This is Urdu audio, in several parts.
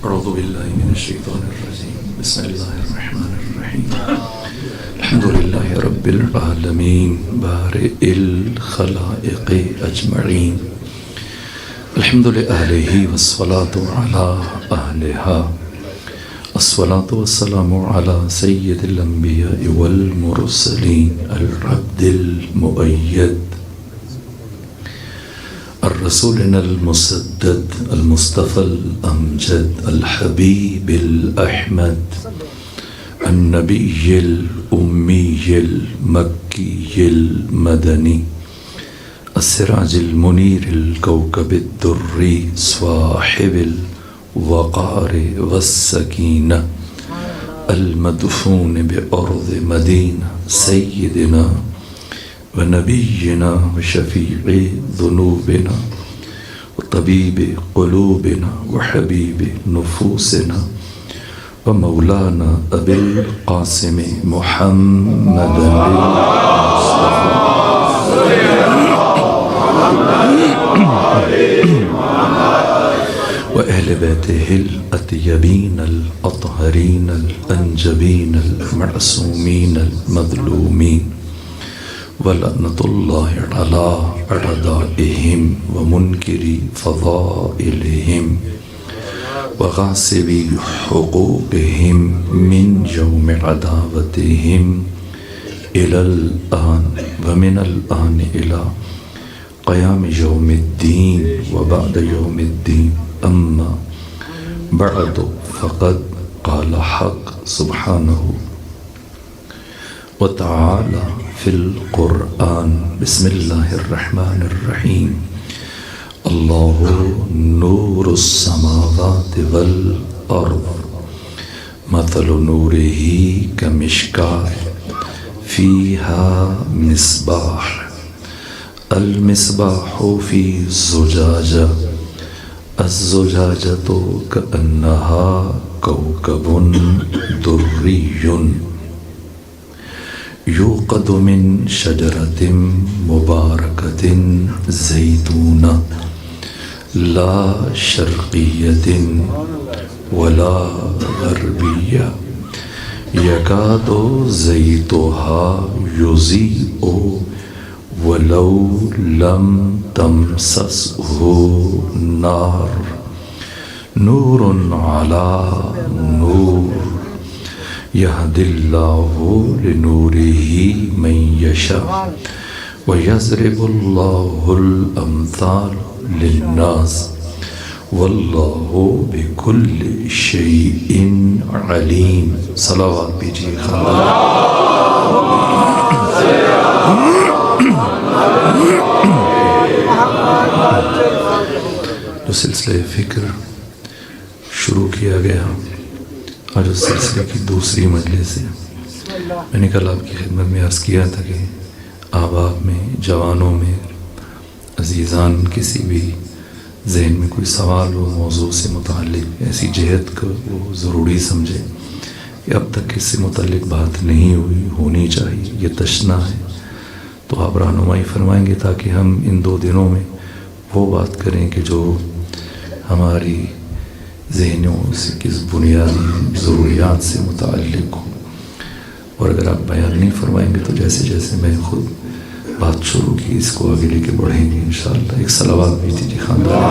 أعوذ بالله من الشيطان الرجيم بسم الله الرحمن الرحيم الحمد لله رب العالمين بارئ الخلائق أجمعين الحمد لأهله والصلاة على أهلها الصلاة والسلام على سيد الأنبياء والمرسلين العبد المؤيد الرسولنا المسدد المصطفى الأمجد الحبيب الأحمد النبي الأمي المكي المدني السراج المنير الكوكب الدري صاحب الوقار والسكينة المدفون بأرض مدينة سيدنا ونبينا وشفيع ذنوبنا وطبيب قلوبنا وحبيب نفوسنا ومولانا أبي القاسم محمد المصطفى وأهل بيته الأطيبين الأطهرين الأنجبين المعصومين المظلومين ولعنة الله على أعدائهم ومنكري فضائلهم وغاصبي حقوقهم من يوم عداوتهم إلى الآن ومن الآن إلى قيام يوم الدين وبعد يوم الدين أما بعد فقد قال حق سبحانه وتعالى في القرآن بسم الله الرحمن الرحيم الله نور السماوات والأرض مثل نوره كمشكاة فيها مصباح المصباح في زجاجة الزجاجة كأنها كوكب دري يوقد من شجرة مباركة زيتونة لا شرقية ولا غربية يكاد زيتها يضيء ولو لم تمسسه نار نور على نور يهدي الله لنوره من يشاء ويضرب الله الأمثال للناس والله بكل شيء عليم صلوات بيجي جو سلسلہ فکر شروع کیا گیا آج اس سلسلے کی دوسری مجلس ہے. میں نے کل آپ کی خدمت میں عرض کیا تھا کہ احباب میں جوانوں میں عزیزان کسی بھی ذہن میں کوئی سوال ہو موضوع سے متعلق ایسی جہت کو وہ ضروری سمجھے کہ اب تک اس سے متعلق بات نہیں ہوئی ہونی چاہیے، یہ تشنا ہے، تو آپ رہنمائی فرمائیں گے تاکہ ہم ان 2 دنوں میں وہ بات کریں کہ جو ہماری ذہنوں سے کس بنیادی ضروریات سے متعلق ہو. اور اگر آپ بیان نہیں فرمائیں گے تو جیسے جیسے میں خود بات شروع کی اس کو آگے لے کے بڑھیں گے انشاءاللہ. ایک صلوات بھی تھی خاندان.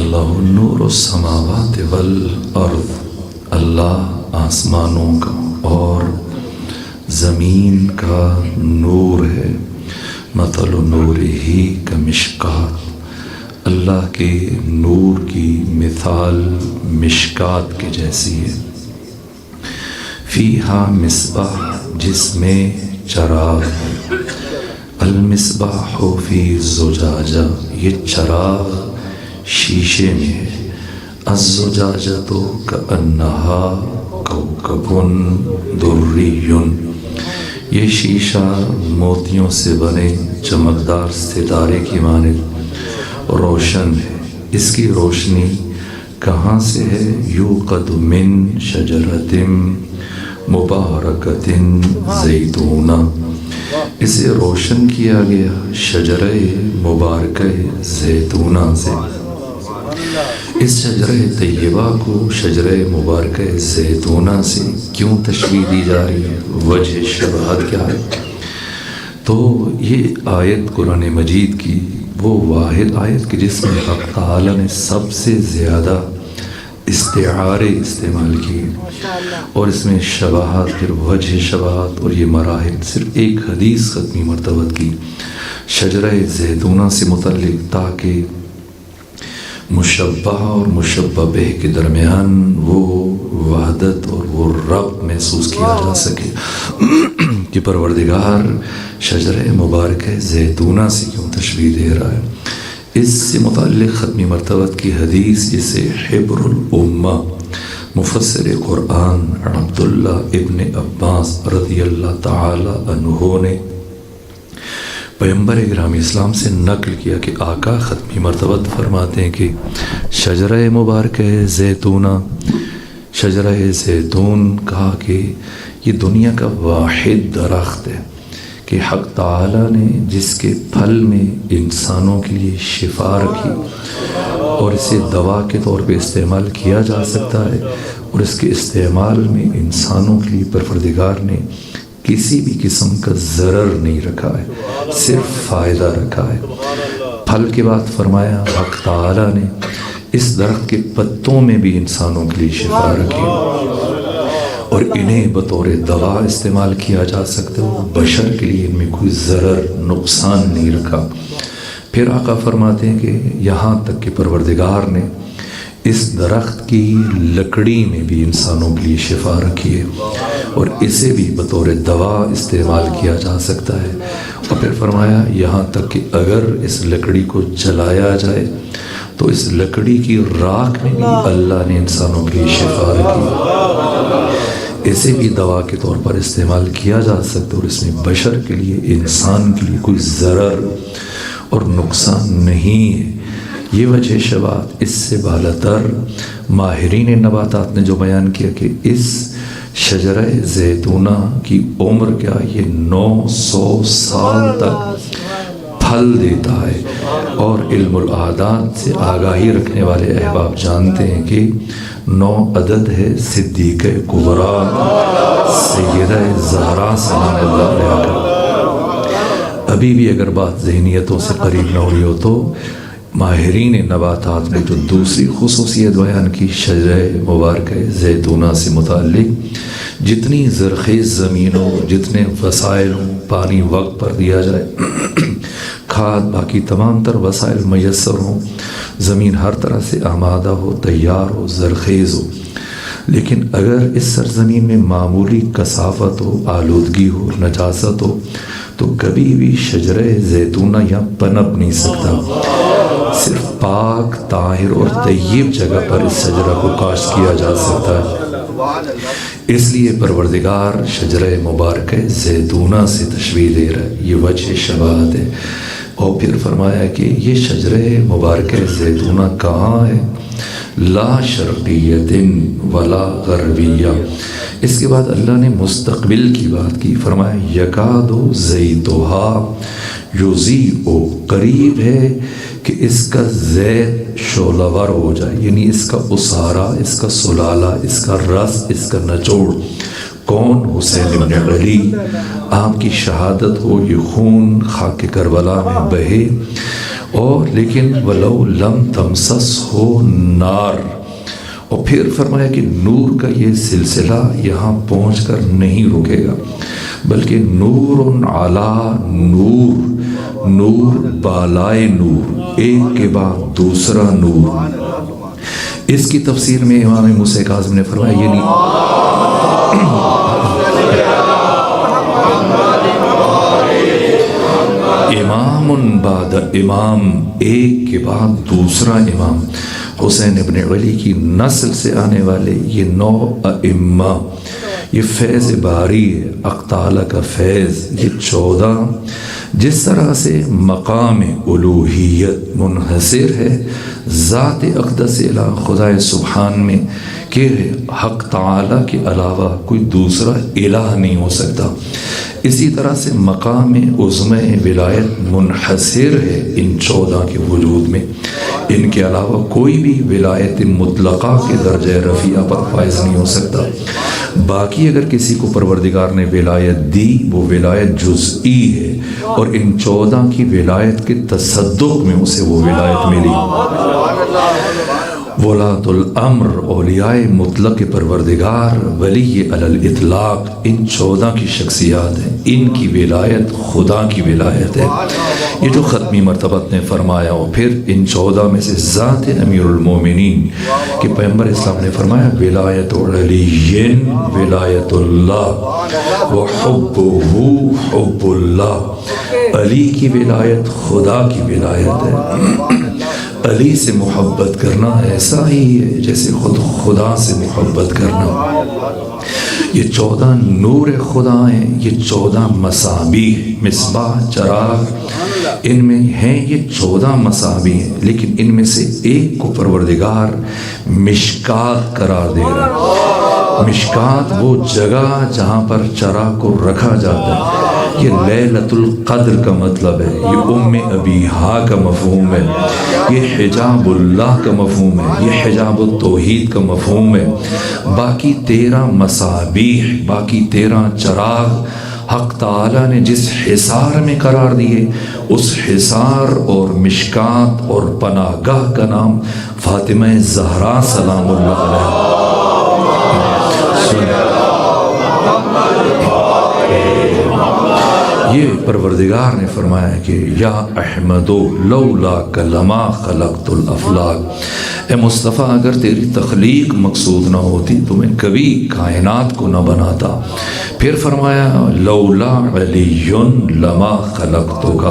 اللہ نور السماوات والارض، اللہ آسمانوں کا اور زمین کا نور ہے. مثل نورہ کمشکات، اللہ کے نور کی مثال مشکات کے جیسی ہے. فیہا مصباح، جس میں چراغ ہے. المصباح فی زجاجہ، یہ چراغ شیشے میں ہے. الزجاجۃ کأنہا کوکب دری، یہ شیشہ موتیوں سے بنے چمکدار ستارے کی مانند روشن ہے. اس کی روشنی کہاں سے ہے؟ یوقد من شجرۃ مبارکۃ زیتونہ، اسے روشن کیا گیا شجرہ مبارکہ زیتونہ سے۔ اس شجرہ طیبہ کو شجرہ مبارکہ زیتونہ سے کیوں تشبیہ دی جا رہی ہے؟ وجہ شباہت کیا ہے؟ تو یہ آیت قرآن مجید کی وہ واحد آیت کی جس میں حق تعالیٰ نے سب سے زیادہ استعارے استعمال کیے، اور اس میں شباہت، پھر وجہ شباہت اور یہ مراحل صرف ایک حدیث ختمی مرتبہ کی شجرہ زیتونہ سے متعلق، تاکہ مشبہ اور مشبہ بہ کے درمیان وہ وحدت اور وہ ربط محسوس کیا جا سکے کہ پروردگار شجرہ مبارکہ زیتونہ سے کیوں تشبیہ دے رہا ہے۔ اس سے متعلق ختمی مرتبہ کی حدیث جسے حبر الامہ مفسر قرآن عبداللہ ابن عباس رضی اللہ تعالی عنہ نے پیغمبر گرامی اسلام سے نقل کیا کہ آقا ختمی مرتبہ فرماتے ہیں کہ شجرہ مبارکہ زیتونہ، شجرہ زیتون کہا کہ یہ دنیا کا واحد درخت ہے کہ حق تعالیٰ نے جس کے پھل میں انسانوں کے لیے شفا رکھی اور اسے دوا کے طور پہ استعمال کیا جا سکتا ہے، اور اس کے استعمال میں انسانوں کے لیے پروردگار نے کسی بھی قسم کا ضرر نہیں رکھا ہے، صرف فائدہ رکھا ہے۔ پھل کے بعد فرمایا حق تعالیٰ نے اس درخت کے پتوں میں بھی انسانوں کے لیے شفا رکھی اور انہیں بطور دوا استعمال کیا جا سکتا ہے، بشر کے لیے ان میں کوئی ضرر نقصان نہیں رکھا۔ پھر آقا فرماتے ہیں کہ یہاں تک کہ پروردگار نے اس درخت کی لکڑی میں بھی انسانوں کے لیے شفا رکھی ہے اور اسے بھی بطور دوا استعمال کیا جا سکتا ہے، اور پھر فرمایا یہاں تک کہ اگر اس لکڑی کو جلایا جائے تو اس لکڑی کی راکھ میں بھی اللہ نے انسانوں کے لیے شفا رکھی، اسے بھی دوا کے طور پر استعمال کیا جا سکتا ہے، اور اس میں بشر کے لیے، انسان کے لیے کوئی ضرر اور نقصان نہیں ہے۔ یہ وجہ شباہت اس سے بالاتر ماہرین نباتات نے جو بیان کیا کہ اس شجرہ زیتونہ کی عمر کیا، یہ 900 سال تک پھل دیتا ہے، اور علم الاعداد سے آگاہی رکھنے والے احباب جانتے ہیں کہ 9 عدد ہے صدیقہ کبریٰ سیدہ زہرا سلام اللہ علیہا کا۔ ابھی بھی اگر بات ذہنیتوں سے قریب نہ ہوئی ہو تو ماہرین نباتات نے جو دوسری خصوصیت بیان کی شجرہ مبارکہ زیتونہ سے متعلق، جتنی زرخیز زمین ہو، جتنے وسائل ہوں، پانی وقت پر دیا جائے، کھاد، باقی تمام تر وسائل میسر ہوں، زمین ہر طرح سے آمادہ ہو، تیار ہو، زرخیز ہو، لیکن اگر اس سرزمین میں معمولی کثافت ہو، آلودگی ہو، نجاست ہو، تو کبھی بھی شجرہ زیتونہ یہاں پنپ نہیں سکتا۔ صرف پاک، طاہر اور طیب جگہ پر اس شجرہ کو کاشت کیا جا سکتا ہے، اس لیے پروردگار شجرہ مبارکہ زیتونہ سے تشبیہ دے رہا ہے، یہ وجہ شباہت ہے۔ اور پھر فرمایا کہ یہ شجرہ مبارکہ زیتونہ کہاں ہے؟ لا شرقیت ولا غربیہ۔ اس کے بعد اللہ نے مستقبل کی بات کی، فرمایا یکاد زیتھا یضیء، قریب ہے کہ اس کا زیت شعلہ ور ہو جائے، یعنی اس کا اسارہ، اس کا سلالہ، اس کا رس، اس کا نچوڑ کون؟ حسین بن علی، آپ کی شہادت ہو، یہ خون خاک کربلا میں بہے، اور لیکن ولو لم تمسس ہو نار، اور پھر فرمایا کہ نور کا یہ سلسلہ یہاں پہنچ کر نہیں رکے گا، بلکہ نور علی نور، نور بالائے نور، ایک کے بعد دوسرا نور۔ اس کی تفسیر میں امام موسیٰ کاظم نے فرمایا یعنی امام بعد امام، ایک کے بعد دوسرا امام، حسین ابن علی کی نسل سے آنے والے یہ 9 ائمہ، یہ فیض باری ہے، حق تعالیٰ کا فیض، یہ 14 جس طرح سے مقام الوہیت منحصر ہے ذات اقدس الہ خدا سبحان میں کہ حق تعالیٰ کے علاوہ کوئی دوسرا الہ نہیں ہو سکتا۔ اسی طرح سے مقام عظمہ ولایت منحصر ہے ان 14 کے وجود میں، ان کے علاوہ کوئی بھی ولایت مطلقہ کے درجہ رفیعہ پر فائز نہیں ہو سکتا۔ باقی اگر کسی کو پروردگار نے ولایت دی وہ ولایت جزئی ہے، اور ان 14 کی ولایت کے تصدق میں اسے وہ ولایت ملی۔ ولاۃ الامر اولیاء مطلق پروردگار ولی علی الاطلاق ان 14 کی شخصیات ہیں، ان کی ولایت خدا کی ولایت ہے، یہ جو ختمی مرتبت نے فرمایا ہو۔ پھر ان 14 میں سے ذات امیر المومنین کہ پیغمبر اسلام نے فرمایا ولایت علی ولایت اللہ وحبہ حب اللہ، علی کی ولایت خدا کی ولایت ہے۔ علی سے محبت کرنا ایسا ہی ہے جیسے خود خدا سے محبت کرنا۔ یہ 14 نور خدا ہیں، یہ 14 مصابیح، مصباح، چراغ، ان میں ہیں یہ 14 مصابیح ہیں، لیکن ان میں سے ایک کو پروردگار مشکات قرار دے رہا ہے۔ مشکات وہ جگہ جہاں پر چراغ کو رکھا جاتا ہے، یہ لیلۃ القدر کا مطلب ہے، یہ ام ابیہا کا مفہوم ہے، یہ حجاب اللہ کا مفہوم ہے، یہ حجاب التوحید کا مفہوم ہے۔ باقی 13 مصابیح، باقی 13 چراغ حق تعالیٰ نے جس حصار میں قرار دیے، اس حصار اور مشکات اور پناہ گاہ کا نام فاطمہ زہرا سلام اللہ علیہ۔ یہ پروردگار نے فرمایا کہ یا احمد لولا لما خلقت الافلاک، اے مصطفیٰ اگر تیری تخلیق مقصود نہ ہوتی تو میں کبھی کائنات کو نہ بناتا۔ پھر فرمایا لولا علی لما خلقتک،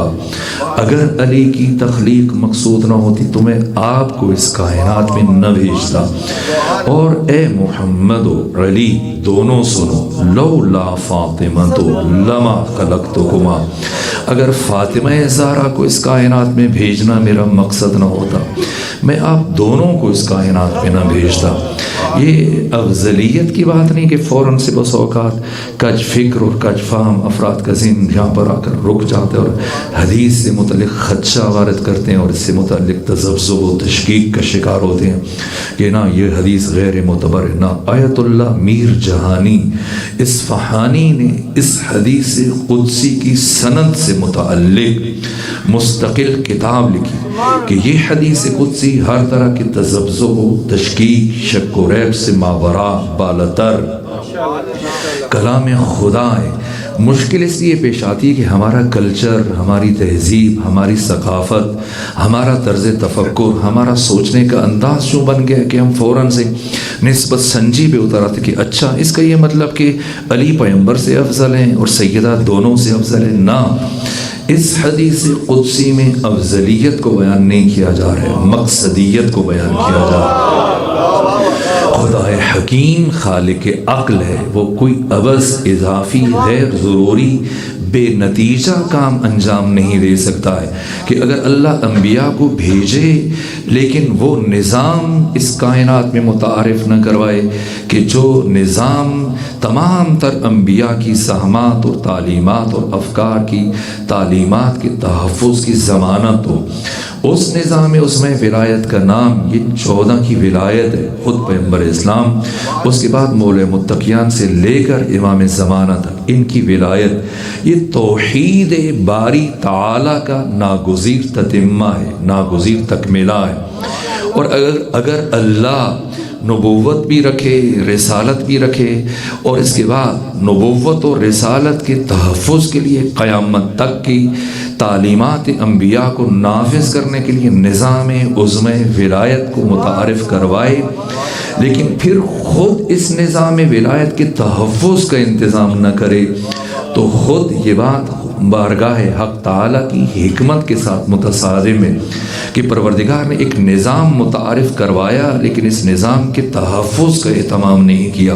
اگر علی کی تخلیق مقصود نہ ہوتی تو میں آپ کو اس کائنات میں نہ بھیجتا۔ اور اے محمد و علی دونوں سنو، لولا فاطمہ لما خلقتکما، اگر فاطمہ زہرا کو اس کائنات میں بھیجنا میرا مقصد نہ ہوتا میں آپ دونوں کو اس کائنات میں نہ بھیجتا۔ یہ افضلیت کی بات نہیں کہ فوراً سے بس اوقات کج فکر اور کج فہم افراد کا ذہن یہاں پر آ کر رک جاتے اور حدیث سے متعلق خدشہ وارد کرتے ہیں اور اس سے متعلق تذبذب و تشکیک کا شکار ہوتے ہیں کہ نہ یہ حدیث غیر معتبر ہے۔ نہ آیت اللہ میر جہانی اصفہانی نے اس حدیث قدسی کی سند سے متعلق مستقل کتاب لکھی کہ یہ حدیث قدسی ہر طرح کے تذبذب و تشکیک، شک و ریب سے ماورا بالاتر کلام خدا ہے۔ مشکل اس لیے پیش آتی ہے کہ ہمارا کلچر، ہماری تہذیب، ہماری ثقافت، ہمارا طرز تفکر، ہمارا سوچنے کا انداز جو بن گیا کہ ہم فوراً سے نسبت سنجی پہ اتر آتے کہ اچھا اس کا یہ مطلب کہ علی پیغمبر سے افضل ہیں اور سیدہ دونوں سے افضل ہیں۔ نہ، اس حدیث قدسی میں افضلیت کو بیان نہیں کیا جا رہا ہے، مقصدیت کو بیان کیا جا رہا ہے۔ خدا حکیم خالق عقل ہے، وہ کوئی عوض، اضافی، غیر ضروری، بے نتیجہ کام انجام نہیں دے سکتا ہے کہ اگر اللہ انبیاء کو بھیجے لیکن وہ نظام اس کائنات میں متعارف نہ کروائے کہ جو نظام تمام تر انبیاء کی سہمات اور تعلیمات اور افکار کی تعلیمات کے تحفظ کی ضمانت ہو، اس نظام عظمہ ولایت کا نام یہ 14 کی ولایت ہے، خود پیغمبر اسلام، اس کے بعد مولا متقیان سے لے کر امام زمانہ تک ان کی ولایت یہ توحید باری تعالی کا ناگزیر تتمہ ہے، ناگزیر تکملہ ہے۔ اور اگر اللہ نبوت بھی رکھے، رسالت بھی رکھے اور اس کے بعد نبوت اور رسالت کے تحفظ کے لیے قیامت تک کی تعلیمات انبیاء کو نافذ کرنے کے لیے نظام عظمہ ولایت کو متعارف کروائے، لیکن پھر خود اس نظام ولایت کے تحفظ کا انتظام نہ کرے تو خود یہ بات بارگاہ حق تعالیٰ کی حکمت کے ساتھ متصادم ہے کہ پروردگار نے ایک نظام متعارف کروایا لیکن اس نظام کے تحفظ کا اہتمام نہیں کیا۔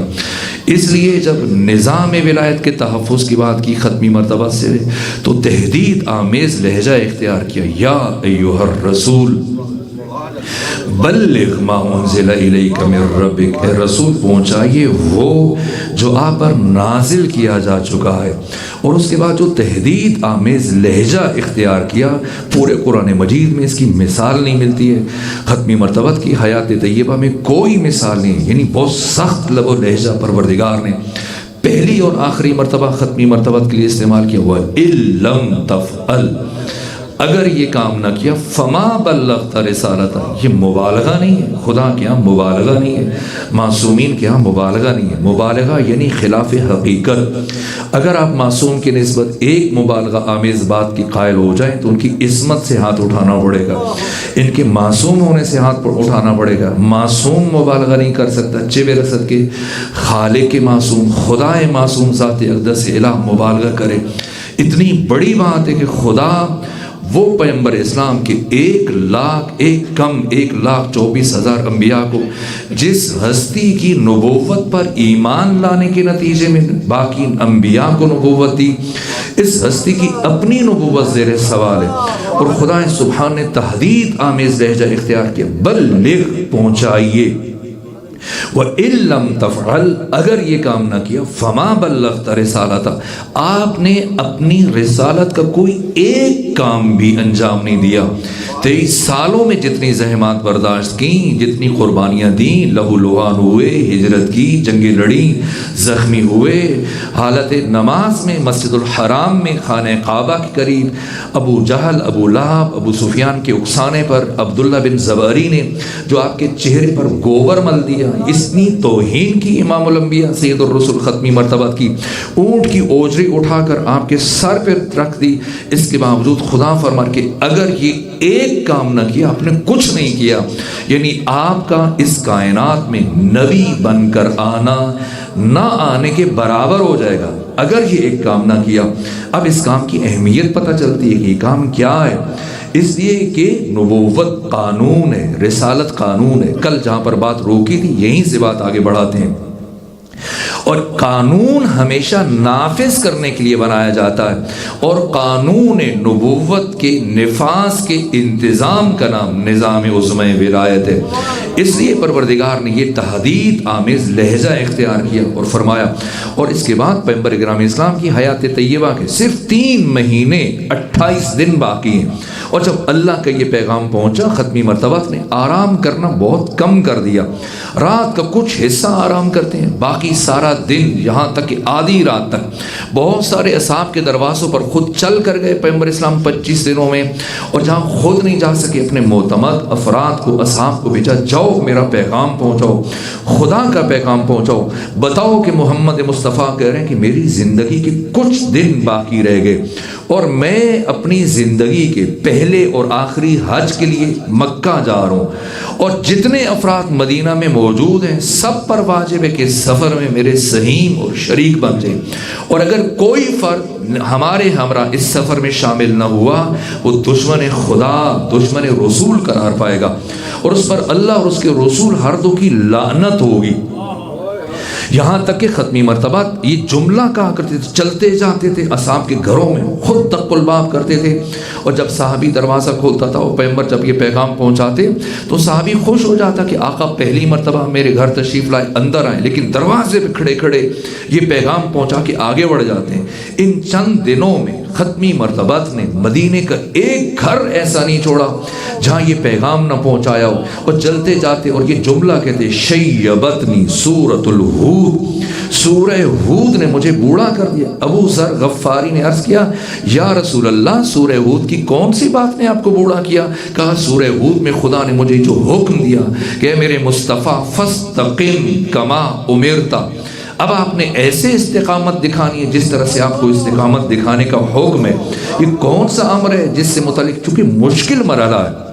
اس لیے جب نظام ولایت کے تحفظ کی بات کی ختمی مرتبہ سے تو تہدید آمیز لہجہ اختیار کیا، یا ایھا الرسول بلغ ما انزل الیک من ربک، اے رسول پہنچائیے وہ جو آپ پر نازل کیا جا چکا ہے۔ اور اس کے بعد جو تحدید آمیز لہجہ اختیار کیا، پورے قرآن مجید میں اس کی مثال نہیں ملتی ہے۔ ختمی مرتبت کی حیات طیبہ میں کوئی مثال نہیں، یعنی بہت سخت لب و لہجہ پروردگار نے پہلی اور آخری مرتبہ ختمی مرتبت کے لیے استعمال کیا ہوا ہے۔ اِن لم تفعل، اگر یہ کام نہ کیا، فما بلغت رسالتہ، یہ مبالغہ نہیں ہے، خدا کے ہاں مبالغہ نہیں ہے، معصومین کے ہاں مبالغہ نہیں ہے۔ مبالغہ یعنی خلاف حقیقت۔ اگر آپ معصوم کی نسبت ایک مبالغہ آمیز بات کی قائل ہو جائیں تو ان کی عصمت سے ہاتھ اٹھانا پڑے گا، ان کے معصوم ہونے سے ہاتھ اٹھانا پڑے گا۔ معصوم مبالغہ نہیں کر سکتا، چہ برسد کے خالق معصوم، خدا معصوم ذات اقدس الہ مبالغہ کرے۔ اتنی بڑی بات ہے کہ خدا وہ پیغمبر اسلام کے 1,24,000 انبیاء کو جس ہستی کی نبوت پر ایمان لانے کے نتیجے میں باقی انبیاء کو نبوت دی، اس ہستی کی اپنی نبوت زیر سوال ہے۔ اور خدا سبحان نے تحدید آمیز لہجہ اختیار کیا، بلغ پہنچائیے، وَإِن لَّمْ تَفْعَلْ، اگر یہ کام نہ کیا، فَمَا بَلَّغْتَ رِسَالَتَ، آپ نے اپنی رسالت کا کوئی ایک کام بھی انجام نہیں دیا۔ 23 سالوں میں جتنی زحمات برداشت کی، جتنی قربانیاں دیں، لہو لہان ہوئے، ہجرت کی، جنگیں لڑی، زخمی ہوئے، حالت نماز میں مسجد الحرام میں خانہ کعبہ کے قریب ابو جہل، ابو لہب، ابو سفیان کے اکسانے پر عبداللہ بن زباری نے جو آپ کے چہرے پر گوبر مل دیا، اتنی توہین کی امام الانبیاء سید الرسل ختمی مرتبت کی، اونٹ کی اوجری اٹھا کر آپ کے سر پہ رکھ دی۔ اس کے باوجود خدا فرما کہ اگر یہ ایک کام نہ کیا، آپ نے کچھ نہیں کیا، یعنی آپ کا اس کائنات میں نبی بن کر آنا نہ آنے کے برابر ہو جائے گا اگر یہ ایک کام نہ کیا۔ اب اس کام کی اہمیت پتہ چلتی ہے کہ یہ کام کیا ہے، اس لیے کہ نبوت قانون ہے، رسالت قانون ہے۔ کل جہاں پر بات روکی تھی یہیں سے بات آگے بڑھاتے ہیں۔ اور قانون ہمیشہ نافذ کرنے کے لیے بنایا جاتا ہے، اور قانون نبوت کے نفاذ کے انتظام کا نام نظام عظمہ ولایت ہے۔ اس لیے پروردگار نے یہ تحدید آمیز لہجہ اختیار کیا اور فرمایا۔ اور اس کے بعد پیغمبر گرامی اسلام کی حیات طیبہ کے صرف 3 مہینے 28 دن باقی ہیں، اور جب اللہ کا یہ پیغام پہنچا، ختمی مرتبت نے آرام کرنا بہت کم کر دیا۔ رات کا کچھ حصہ آرام کرتے ہیں، باقی سارا دن، یہاں تک کہ آدھی رات تک بہت سارے اصحاب کے دروازوں پر خود چل کر گئے پیغمبر اسلام 25 دنوں میں، اور جہاں خود نہیں جا سکے اپنے معتمد افراد کو، اصحاب کو بھیجا، جاؤ میرا پیغام پہنچاؤ، خدا کا پیغام پہنچاؤ، بتاؤ کہ محمد مصطفیٰ کہہ رہے ہیں کہ میری زندگی کے کچھ دن باقی رہ گئے، اور میں اپنی زندگی کے پہلے اور آخری حج کے لیے مکہ جا رہا ہوں، اور جتنے افراد مدینہ میں موجود ہیں سب پر واجب ہے کہ سفر میں میرے سہیم اور شریک بن جائیں، اور اگر کوئی فرد ہمارے ہمراہ اس سفر میں شامل نہ ہوا وہ دشمن خدا، دشمن رسول قرار پائے گا، اور اس پر اللہ اور اس کے رسول ہر دو کی لعنت ہوگی۔ یہاں تک کہ ختمی مرتبہ یہ جملہ کہا کرتے تھے، چلتے جاتے تھے اصحاب کے گھروں میں، خود تک الباب کرتے تھے، اور جب صحابی دروازہ کھولتا تھا اور پیغمبر جب یہ پیغام پہنچاتے تو صحابی خوش ہو جاتا کہ آقا پہلی مرتبہ میرے گھر تشریف لائے، اندر آئے، لیکن دروازے پہ کھڑے کھڑے یہ پیغام پہنچا کے آگے بڑھ جاتے ہیں۔ ان چند دنوں میں ختمی مرتبت نے مدینے کا ایک گھر ایسا نہیں چھوڑا جہاں یہ پیغام نہ پہنچایا ہو، اور چلتے جاتے اور یہ جملہ کہتے، شیبتنی سورۃ الہود، سورہ ہود نے مجھے بوڑھا کر دیا۔ ابو ذر غفاری نے عرض کیا، یا رسول اللہ سورہ ہود کی کون سی بات نے آپ کو بوڑھا کیا؟ کہا سورہ ہود میں خدا نے مجھے جو حکم دیا کہ میرے مصطفیٰ فاستقم کما امرت، اب آپ نے ایسے استقامت دکھانی ہے جس طرح سے آپ کو استقامت دکھانے کا حکم ہے۔ یہ کون سا امر ہے جس سے متعلق، چونکہ مشکل مرحلہ ہے،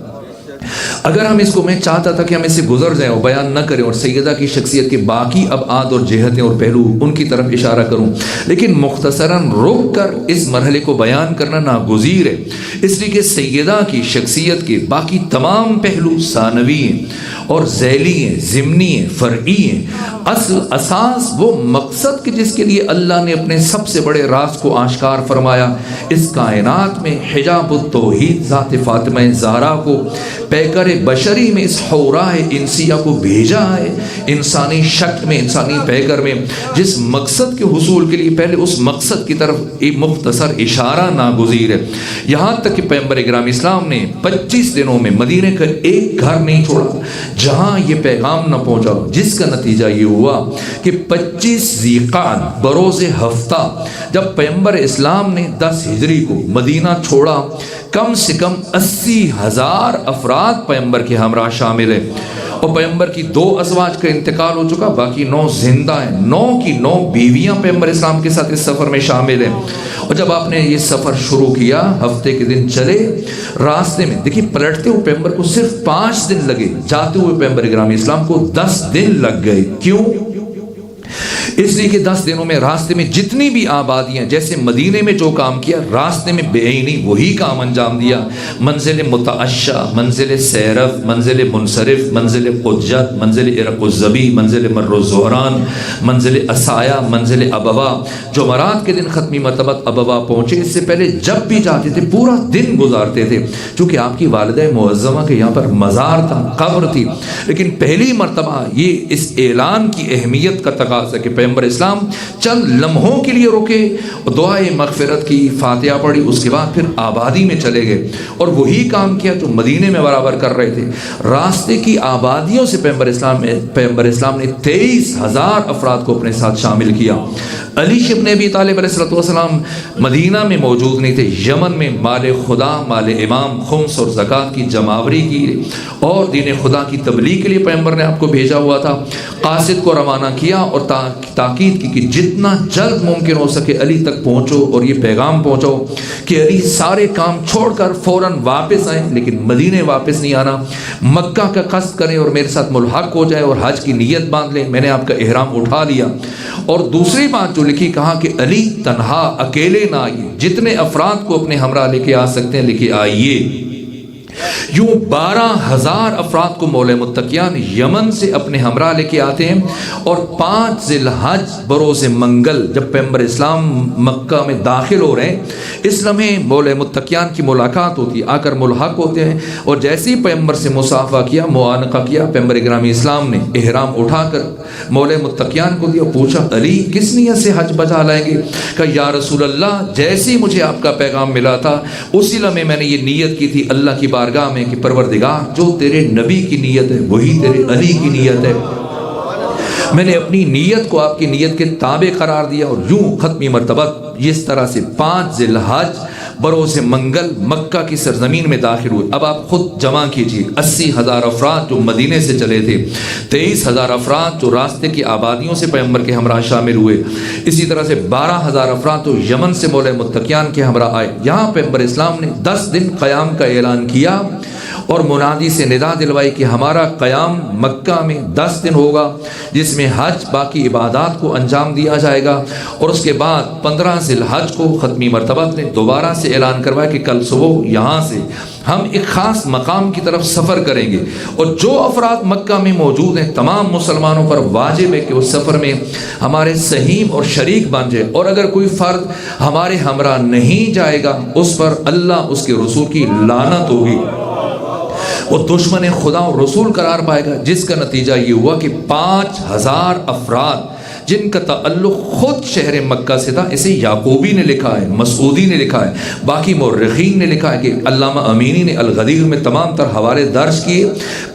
اگر ہم اس کو، میں چاہتا تھا کہ ہم اس سے گزر جائیں اور بیان نہ کریں اور سیدہ کی شخصیت کے باقی ابعاد اور جہتیں اور پہلو ان کی طرف اشارہ کروں، لیکن مختصراً رک کر اس مرحلے کو بیان کرنا ناگزیر ہے، اس لیے کہ سیدہ کی شخصیت کے باقی تمام پہلو ثانوی ہیں اور ذیلی ہیں، ضمنی ہیں، فرعی ہیں۔ اصل اساس وہ مقصد کہ جس کے لیے اللہ نے اپنے سب سے بڑے راز کو آشکار فرمایا، اس کائنات میں حجاب التوحید ذات فاطمہ زہرا کو پیکر بشری میں اس حوراء انسیہ کو بھیجا ہے انسانی شکل میں، انسانی پیکر میں، جس مقصد کے حصول کے لیے پہلے اس مقصد کی طرف ایک مختصر اشارہ ناگزیر ہے۔ یہاں تک کہ پیغمبر اکرام اسلام نے 25 دنوں میں مدینے کا ایک گھر نہیں چھوڑا جہاں یہ پیغام نہ پہنچا، جس کا نتیجہ یہ ہوا کہ 25 ذی قعدہ بروز ہفتہ جب پیغمبر اسلام نے 10 ہجری کو مدینہ چھوڑا، کم سے کم 80,000 افراد پیغمبر کے ہمراہ شامل ہیں، اور پیغمبر کی 2 ازواج کا انتقال ہو چکا، باقی 9 زندہ ہیں، 9 کی 9 بیویاں پیغمبر اسلام کے ساتھ اس سفر میں شامل ہیں۔ اور جب آپ نے یہ سفر شروع کیا، ہفتے کے دن چلے، راستے میں دیکھیے پلٹتے ہوئے پیغمبر کو صرف 5 دن لگے، جاتے ہوئے پیغمبر اکرام اسلام کو 10 دن لگ گئے۔ کیوں؟ اس لیے کہ 10 دنوں میں راستے میں جتنی بھی آبادیاں، جیسے مدینے میں جو کام کیا، راستے میں بے عینی وہی کام انجام دیا۔ منزل متعشہ، منزل سیرف، منزل منصرف، منزل قجت، منزل عرق الزبی، منزل مر الزہران، منزل اسایا، منزل ابوا۔ جمعرات کے دن ختمی مرتبہ ابوا پہنچے، اس سے پہلے جب بھی جاتے تھے پورا دن گزارتے تھے، چونکہ آپ کی والدہ معظمہ کے یہاں پر مزار تھا، قبر تھی، لیکن پہلی مرتبہ یہ اس اعلان کی اہمیت کا تقاضا کہ پیغمبر اسلام چند لمحوں کے لیے رکے اور دعائے مغفرت کی، فاتحہ پڑھی، اس کے بعد پھر آبادی میں چلے گئے اور وہی کام کیا جو مدینے میں برابر کر رہے تھے۔ راستے کی آبادیوں سے پیغمبر اسلام نے 23,000 افراد کو اپنے ساتھ شامل کیا۔ علی ابن ابی طالب علیہ السلام مدینہ میں موجود نہیں تھے، یمن میں مال خدا، مال امام، خمس اور زکوٰۃ کی جمعآوری کی اور دین خدا کی تبلیغ کے لیے پیغمبر نے آپ کو بھیجا ہوا تھا۔ قاصد کو روانہ کیا اور تاکید کی کہ جتنا جلد ممکن ہو سکے علی تک پہنچو اور یہ پیغام پہنچاؤ کہ علی سارے کام چھوڑ کر فوراً واپس آئیں، لیکن مدینے واپس نہیں آنا، مکہ کا قصد کریں اور میرے ساتھ ملحق ہو جائے اور حج کی نیت باندھ لیں، میں نے آپ کا احرام اٹھا لیا۔ اور دوسری بات جو لکھی، کہا کہ علی تنہا اکیلے نہ آئیے، جتنے افراد کو اپنے ہمراہ لے کے آ سکتے ہیں لے کے آئیے۔ یوں 12,000 افراد کو مولا متقیان یمن سے اپنے ہمراہ لے کے آتے ہیں، اور 5 ذی الحج بروز منگل جب پیغمبر اسلام مکہ میں داخل ہو رہے ہیں، اس لمحے مولا متقیان کی ملاقات ہوتی ہے، آ کر ملحق ہوتے ہیں، اور جیسے ہی پیغمبر سے مصافحہ کیا، معانقہ کیا، پیغمبر اکرام اسلام نے احرام اٹھا کر مولا متقیان کو دیا، پوچھا علی کس نیت سے حج بجا لائیں گے؟ کہا یا رسول اللہ، جیسے ہی مجھے آپ کا پیغام ملا تھا اسی لمحے میں نے یہ نیت کی تھی اللہ کی بارگاہ میں کہ پروردگار جو تیرے نبی کی نیت ہے وہی تیرے علی کی نیت ہے۔ میں نے اپنی نیت کو آپ کی نیت کے تابع قرار دیا، اور یوں ختمی مرتبہ اس طرح سے 5 ذی الحج بروز منگل مکہ کی سرزمین میں داخل ہوئے۔ اب آپ خود جمع کیجئے، 80,000 افراد جو مدینے سے چلے تھے، 23,000 افراد جو راستے کی آبادیوں سے پیغمبر کے ہمراہ شامل ہوئے، اسی طرح سے 12,000 افراد جو یمن سے مولا متقیان کے ہمراہ آئے۔ یہاں پیغمبر اسلام نے 10 دن قیام کا اعلان کیا اور منادی سے ندا دلوائی کہ ہمارا قیام مکہ میں 10 دن ہوگا، جس میں حج باقی عبادات کو انجام دیا جائے گا، اور اس کے بعد 15 ذی الحج کو ختمی مرتبہ نے دوبارہ سے اعلان کروایا کہ کل صبح یہاں سے ہم ایک خاص مقام کی طرف سفر کریں گے، اور جو افراد مکہ میں موجود ہیں تمام مسلمانوں پر واجب ہے کہ اس سفر میں ہمارے سہیم اور شریک بن جائے، اور اگر کوئی فرد ہمارے ہمراہ نہیں جائے گا اس پر اللہ اس کے رسول کی لعنت ہوگی، وہ دشمن خدا اور رسول قرار پائے گا۔ جس کا نتیجہ یہ ہوا کہ 5,000 افراد جن کا تعلق خود شہر مکہ سے تھا، اسے یعقوبی نے لکھا ہے، مسعودی نے لکھا ہے، باقی مورخین نے لکھا ہے کہ علامہ امینی نے الغدیر میں تمام تر حوالے درج کیے،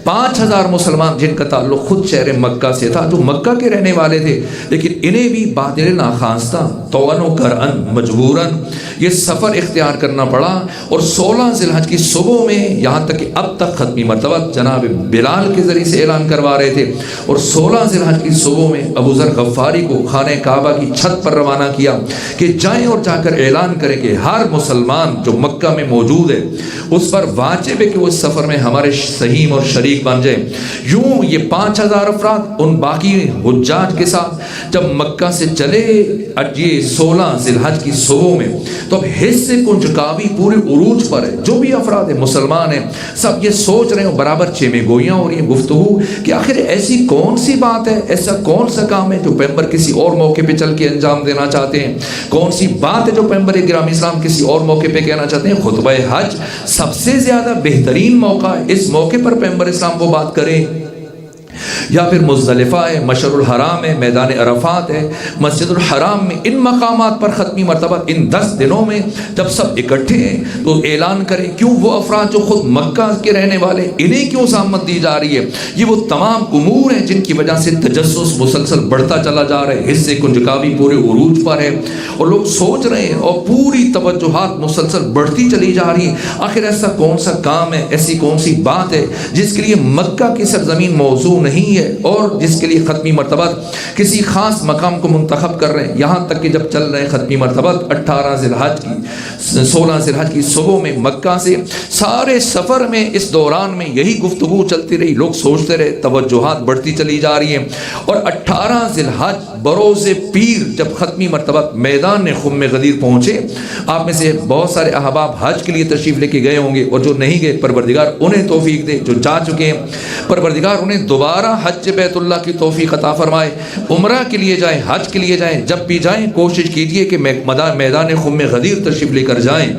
5,000 مسلمان جن کا تعلق خود شہر مکہ سے تھا، جو مکہ کے رہنے والے تھے، لیکن انہیں بھی باطل ناخواستہ طوعاً و کرعاً مجبوراً یہ سفر اختیار کرنا پڑا، اور 16 ذی الحج کی صبح میں، یہاں تک کہ اب تک ختمی مرتبہ جناب بلال کے ذریعے سے اعلان کروا رہے تھے، اور 16 ذی الحج کی صبح میں ابو ذر غفاری کو خانہ کعبہ کی چھت پر روانہ کیا کہ جائیں اور جا کر اعلان کریں کہ ہر مسلمان جو مکہ میں موجود ہے اس پر واجب ہے کہ وہ اس سفر میں ہمارے سہیم اور شریک بن جائیں۔ یوں یہ 5,000 افراد ان باقی حجاج کے ساتھ جب مکہ سے چلے، یہ 16 ذی الحج کی صبح میں، تو اب حص کنجکاوی پورے عروج پر ہے، جو بھی افراد مسلمان ہیں سب یہ سوچ رہے ہیں، برابر چیمے گوئیاں ہو رہی ہیں، گفتگو کہ آخر ایسی کون سی بات ہے، ایسا کون سا کام ہے جو پیغمبر کسی اور موقع پہ چل کے انجام دینا چاہتے ہیں؟ کون سی بات ہے جو پیغمبر گرامی اسلام کسی اور موقع پہ کہنا چاہتے ہیں؟ خطبہ حج سب سے زیادہ بہترین موقع ہے، اس موقع پر پیغمبر اسلام وہ بات کریں، یا پھر مزدلفہ ہے، مشعر الحرام ہے، میدان عرفات ہے، مسجد الحرام میں، ان مقامات پر ختمی مرتبہ ان 10 دنوں میں جب سب اکٹھے ہیں تو اعلان کریں۔ کیوں وہ افراد جو خود مکہ کے رہنے والے، انہیں کیوں زحمت دی جا رہی ہے؟ یہ وہ تمام امور ہیں جن کی وجہ سے تجسس مسلسل بڑھتا چلا جا رہا ہے، حصے کنجکاوی پورے عروج پر ہے، اور لوگ سوچ رہے ہیں اور پوری توجہات مسلسل بڑھتی چلی جا رہی ہے۔ آخر ایسا کون سا کام ہے، ایسی کون سی بات ہے جس کے لیے مکہ کی سرزمین موضوع نہیں ہے اور جس کے لیے ختمی مرتبہ کسی خاص مقام کو منتخب کر رہے ہیں؟ یہاں تک کہ جب چل رہے ہیں ختمی مرتبہ 18 ذی الحج کی 16 ذی الحج کی صبح میں مکہ سے سارے سفر میں اس دوران میں یہی گفتگو چلتی رہی، لوگ سوچتے رہے، توجہات بڑھتی چلی جا رہی ہیں، اور 18 ذی الحج بروز پیر جب ختمی مرتبہ میدان خم غدیر پہنچے، آپ میں سے بہت سارے احباب حج کے لیے تشریف لے کے گئے ہوں گے، اور جو نہیں گئے پروردگار انہیں توفیق دے، جو جا چکے ہیں پروردگار انہیں دوبارہ حج بیت اللہ کی توفیق عطا فرمائے، عمرہ کے لیے جائیں، حج کے لیے جائیں، جب بھی جائیں کوشش کیجئے کہ میدان خم غدیر تشریف لے کر جائیں۔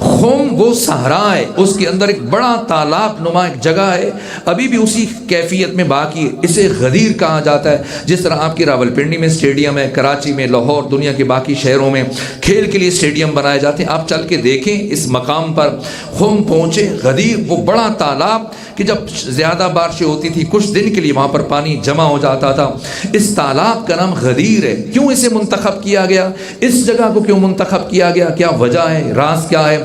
خم وہ صحرا ہے، اس کے اندر ایک بڑا تالاب نما ایک جگہ ہے، ابھی بھی اسی کیفیت میں باقی ہے، اسے غدیر کہا جاتا ہے۔ جس طرح آپ کی راولپنڈی میں اسٹیڈیم ہے، کراچی میں، لاہور، دنیا کے باقی شہروں میں کھیل کے لیے اسٹیڈیم بنائے جاتے ہیں، آپ چل کے دیکھیں اس مقام پر خم پہنچے، غدیر وہ بڑا تالاب کہ جب زیادہ بارشیں ہوتی تھی کچھ دن کے لیے وہاں پر پانی جمع ہو جاتا تھا۔ اس تالاب کا نام غدیر ہے۔ کیوں اسے منتخب کیا گیا؟ اس جگہ کو کیوں منتخب کیا گیا؟ کیا وجہ ہے؟ راز کیا ہے؟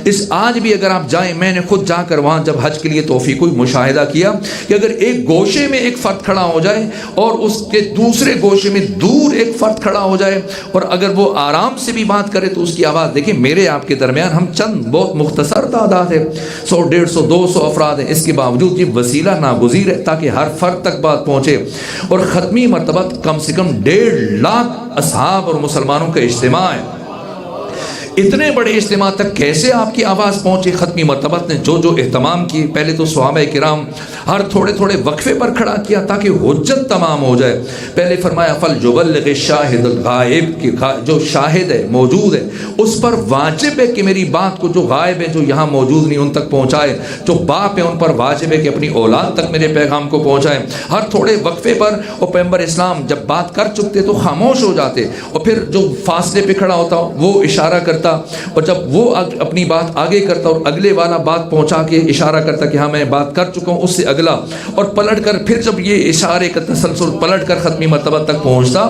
اس آج بھی اگر آپ جائیں، میں نے خود جا کر وہاں جب حج کے لیے توفیق ہوئی مشاہدہ کیا کہ اگر ایک گوشے میں ایک فرد کھڑا ہو جائے اور اس کے دوسرے گوشے میں دور ایک فرد کھڑا ہو جائے اور اگر وہ آرام سے بھی بات کرے تو اس کی آواز دیکھیں، میرے آپ کے درمیان ہم چند بہت مختصر تعداد ہے، 100 150 200 افراد ہیں، اس کے باوجود یہ وسیلہ ناگزیر ہے تاکہ ہر فرد تک بات پہنچے، اور ختمی مرتبہ کم سے کم 1.5 لاکھ اصحاب اور مسلمانوں کا اجتماع ہے۔ اتنے بڑے اجتماع تک کیسے آپ کی آواز پہنچے؟ ختمی مرتبہ نے جو اہتمام کیے، پہلے تو صحابہ کرام ہر تھوڑے تھوڑے وقفے پر کھڑا کیا تاکہ حجت تمام ہو جائے۔ پہلے فرمایا فَلْيُبَلِّغِ الشَّاهِدُ الْغَائِبَ، کہ جو شاہد ہے، موجود ہے، اس پر واجب ہے کہ میری بات کو جو غائب ہے، جو یہاں موجود نہیں، ان تک پہنچائے۔ جو باپ ہیں ان پر واجب ہے کہ اپنی اولاد تک میرے پیغام کو پہنچائیں۔ ہر تھوڑے وقفے پر اور پیغمبر اسلام جب بات کر چکتے تو خاموش ہو جاتے، اور پھر جو فاصلے پہ کھڑا ہوتا وہ اشارہ کرتا، اور جب وہ اپنی بات آگے کرتا اور اگلے والا بات پہنچا کے اشارہ کرتا کہ ہاں میں بات کر چکا ہوں، اس سے اگلا، اور پلٹ کر پھر جب یہ اشارے کا تسلسل پلٹ کر ختمی مرتبہ تک پہنچتا۔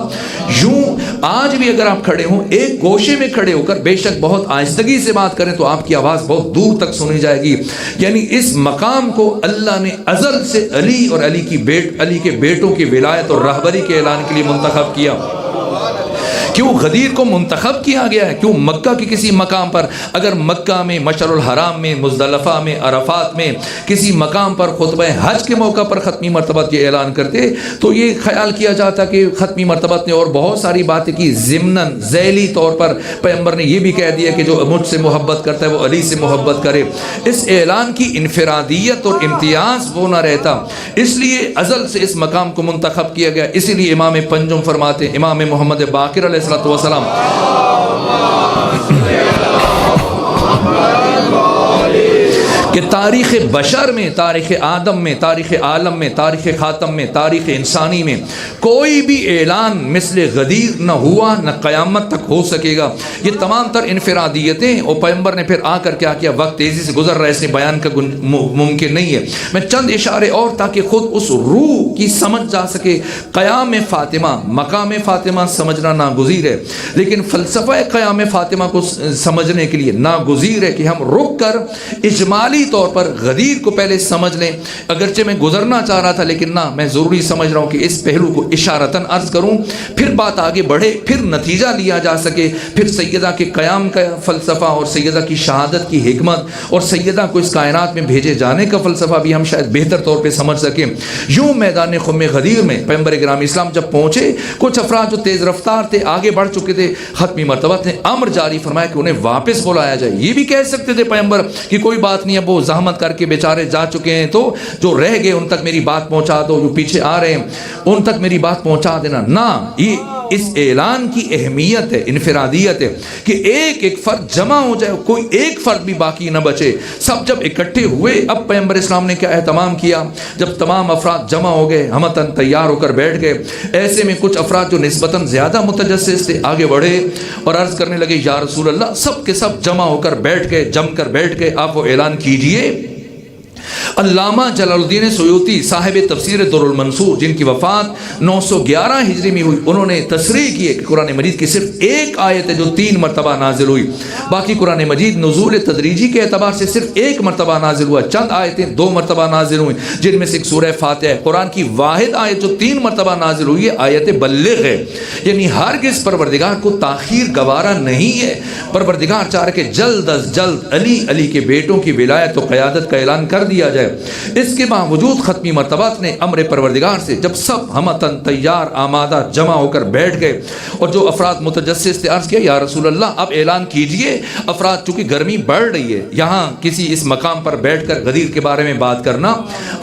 یوں آج بھی اگر آپ کھڑے ہوں، ایک گوشے میں کھڑے ہو کر بے شک بہت آہستگی سے بات کریں تو آپ کی آواز بہت دور تک سنی جائے گی۔ یعنی اس مقام کو اللہ نے ازل سے علی اور علی کے بیٹوں کی ولایت اور رہبری کے اعلان کے لیے منتخب کیا۔ کیوں غدیر کو منتخب کیا گیا ہے؟ کیوں مکہ کے کسی مقام پر؟ اگر مکہ میں، مشعر الحرام میں، مزدلفہ میں، عرفات میں کسی مقام پر خطبہ حج کے موقع پر ختمی مرتبہ یہ اعلان کرتے تو یہ خیال کیا جاتا کہ ختمی مرتبہ نے اور بہت ساری باتیں کی، ضمناً ذیلی طور پر پیغمبر نے یہ بھی کہہ دیا کہ جو مجھ سے محبت کرتا ہے وہ علی سے محبت کرے۔ اس اعلان کی انفرادیت اور امتیاز وہ نہ رہتا، اس لیے ازل سے اس مقام کو منتخب کیا گیا۔ اسی لیے امام پنجم فرماتے ہیں، امام محمد باقر علیہ السلام کہ تاریخ بشر میں، تاریخ آدم میں، تاریخ عالم میں، تاریخ خاتم میں، تاریخ انسانی میں کوئی بھی اعلان مثل غدیر نہ ہوا، نہ قیامت تک ہو سکے گا۔ یہ تمام تر انفرادیتیں، اور پیغمبر نے پھر آ کر کیا کیا، وقت تیزی سے گزر رہا ہے، اس نے بیان کا ممکن نہیں ہے، میں چند اشارے اور تاکہ خود اس روح کی سمجھ جا سکے۔ قیام فاطمہ، مقام فاطمہ سمجھنا ناگزیر ہے، لیکن فلسفہ قیام فاطمہ کو سمجھنے کے لیے ناگزیر ہے کہ ہم رک کر اجمالی طور پر غدیر کو پہلے سمجھ لیں۔ اگرچہ میں گزرنا چاہ رہا تھا لیکن نہ، میں ضروری سمجھ رہا ہوں کہ اس پہلو کو اشارتاً عرض کروں، پھر بات آگے بڑھے، پھر نتیجہ لیا جا سکے، پھر سیدہ کے قیام کا فلسفہ اور سیدہ کی شہادت کی حکمت اور سیدہ کو اس کائنات میں بھیجے جانے کا فلسفہ بھی ہم شاید بہتر طور پہ سمجھ سکیں۔ یوں میدان خم غدیر میں پیغمبر گرامی اسلام جب پہنچے، کچھ افراد جو تیز رفتار تھے، آگے بڑھ چکے تھے، ختمی مرتبہ نے امر جاری فرمایا کہ انہیں واپس بلایا جائے۔ یہ بھی کہہ سکتے تھے پیغمبر کہ کوئی بات نہیں، اب وہ زحمت کر کے بیچارے جا چکے ہیں تو جو رہ گئے ان تک میری بات پہنچا دو، جو پیچھے آ رہے ہیں ان تک میری بات پہنچا دینا۔ نہ، یہ اس اعلان کی اہمیت ہے، انفرادیت ہے کہ ایک ایک فرد جمع ہو جائے، کوئی ایک فرد بھی باقی نہ بچے۔ سب جب اکٹھے ہوئے، اب پیغمبر اسلام نے کیا اہتمام کیا، جب تمام افراد جمع ہو گئے، ہمتاً تیار ہو کر بیٹھ گئے، ایسے میں کچھ افراد جو نسبتاً زیادہ متجسس تھے آگے بڑھے اور عرض کرنے لگے یا رسول اللہ، سب کے سب جمع ہو کر بیٹھ گئے، جم کر بیٹھ گئے، آپ وہ اعلان کیجئے۔ علامہ جلال الدین سیوطی صاحب تفسیر در المنصور، جن کی وفات 911 ہجری میں ہوئی، انہوں نے تصریح کی ہے کہ قرآن مجید کی صرف ایک آیت ہے جو 3 مرتبہ نازل ہوئی، باقی قرآن مجید نزول تدریجی کے اعتبار سے صرف 1 مرتبہ نازل ہوا، چند آیتیں 2 مرتبہ نازل ہوئی، جن میں سے ایک سورہ فاتحہ ہے۔ قرآن کی واحد آیت جو 3 مرتبہ نازل ہوئی ہے آیت بلغ ہے، یعنی ہرگز پروردگار کو تاخیر گوارا نہیں ہے۔ پروردگار چاہ رہے کہ جلد از جلد علی کے بیٹوں کی ولایت و قیادت کا اعلان کر دیا جائے۔ اس کے باوجود ختمی مرتبات نے امر پروردگار سے جب سب ہمتاً تیار آمادہ جمع ہو کر بیٹھ گئے اور جو افراد متجسس تھے عرض کیا یا رسول اللہ اب اعلان کیجئے۔ افراد چونکہ گرمی بڑھ رہی ہے، یہاں کسی اس مقام پر بیٹھ کر غدیر کے بارے میں بات کرنا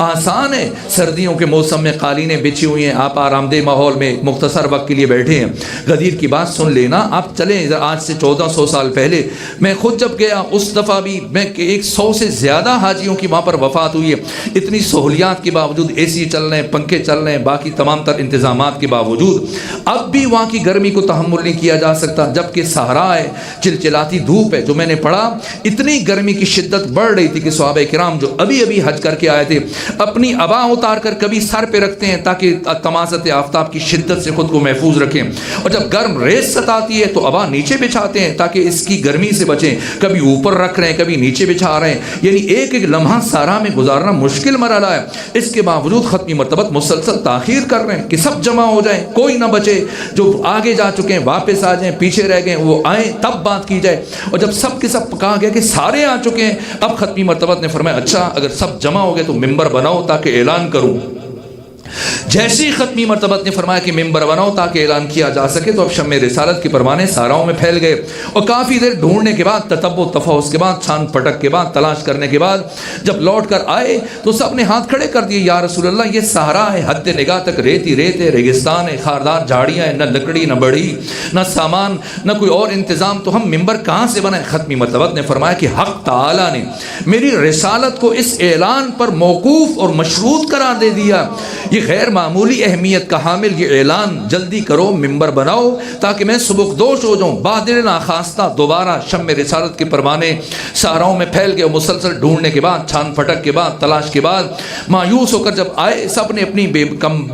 آسان ہے، سردیوں کے موسم میں قالینیں بچھی ہوئی ہیں، آپ آرام دہ ماحول میں مختصر وقت کے لیے بیٹھے ہیں، غدیر کی بات سن لینا۔ آپ چلیں آج سے 1400 سال پہلے میں خود جب گیا اس دفعہ بھی میں 100 سے زیادہ حاجیوں کی وہاں پر وفات ہوئی ہے، اتنی سہولیات کے باوجود اے سی چل رہے ہیں، پنکھے چل رہے ہیں، باقی تمام تر انتظامات کے باوجود اب بھی وہاں کی گرمی کو تحمل نہیں کیا جا سکتا، جبکہ صحرا ہے، چلچلاتی دھوپ ہے۔ جو میں نے پڑھا اتنی گرمی کی شدت بڑھ رہی تھی کہ صحابہ کرام جو ابھی حج کر کے آئے تھے اپنی عبا اتار کر کبھی سر پہ رکھتے ہیں تاکہ تمازت آفتاب کی شدت سے خود کو محفوظ رکھیں، اور جب گرم ریز ستاتی ہے تو عبا نیچے بچھاتے ہیں تاکہ اس کی گرمی سے بچیں، کبھی اوپر رکھ رہے ہیں کبھی نیچے بچھا رہے ہیں، یعنی ایک ایک لمحہ صحرا میں گزارنا مشکل مرحلہ ہے۔ اس کے باوجود ختمی مرتبت مسلسل تاخیر کر رہے ہیں کہ سب جمع ہو جائیں، کوئی نہ بچے، جو آگے جا چکے ہیں واپس آ جائیں، پیچھے رہ گئے وہ آئیں، تب بات کی جائے۔ اور جب سب کے سب کہا گیا کہ سارے آ چکے ہیں، اب ختمی مرتبت نے فرمایا اچھا اگر سب جمع ہو گئے تو ممبر بناؤ تاکہ اعلان کروں۔ جیسے ہی ختمی مرتبت نے فرمایا کہ ممبر بناؤ تاکہ اعلان کیا جا سکے، تو اب شمع رسالت کے پروانے صحراؤں میں پھیل گئے، اور کافی دیر ڈھونڈنے کے بعد، تتبع تفحص کے بعد، چھان پھٹک کے بعد، تلاش کرنے کے بعد جب لوٹ کر آئے تو سب نے ہاتھ کھڑے کر دیے، یا رسول اللہ یہ صحرا ہے، حد نگاہ تک ریت ہی ریت ہے، ریگستان ہے، خاردار جھاڑیاں ہیں، نہ لکڑی نہ بڑھی نہ سامان نہ کوئی اور انتظام، تو ہم ممبر کہاں سے بنائیں؟ ختمی مرتبت نے فرمایا کہ حق تعالی نے میری رسالت کو اس اعلان پر موقوف اور مشروط قرار دے دیا، یہ غیر معمولی اہمیت کا حامل یہ اعلان، جلدی کرو ممبر بناؤ تاکہ میں سبکدوش ہو جاؤں۔ بادل ناخواستہ دوبارہ شمع رسالت کے پروانے صحراؤں میں پھیل گئے، مسلسل ڈھونڈنے کے بعد، چھان پھٹک کے بعد، تلاش کے بعد مایوس ہو کر جب آئے، سب نے اپنی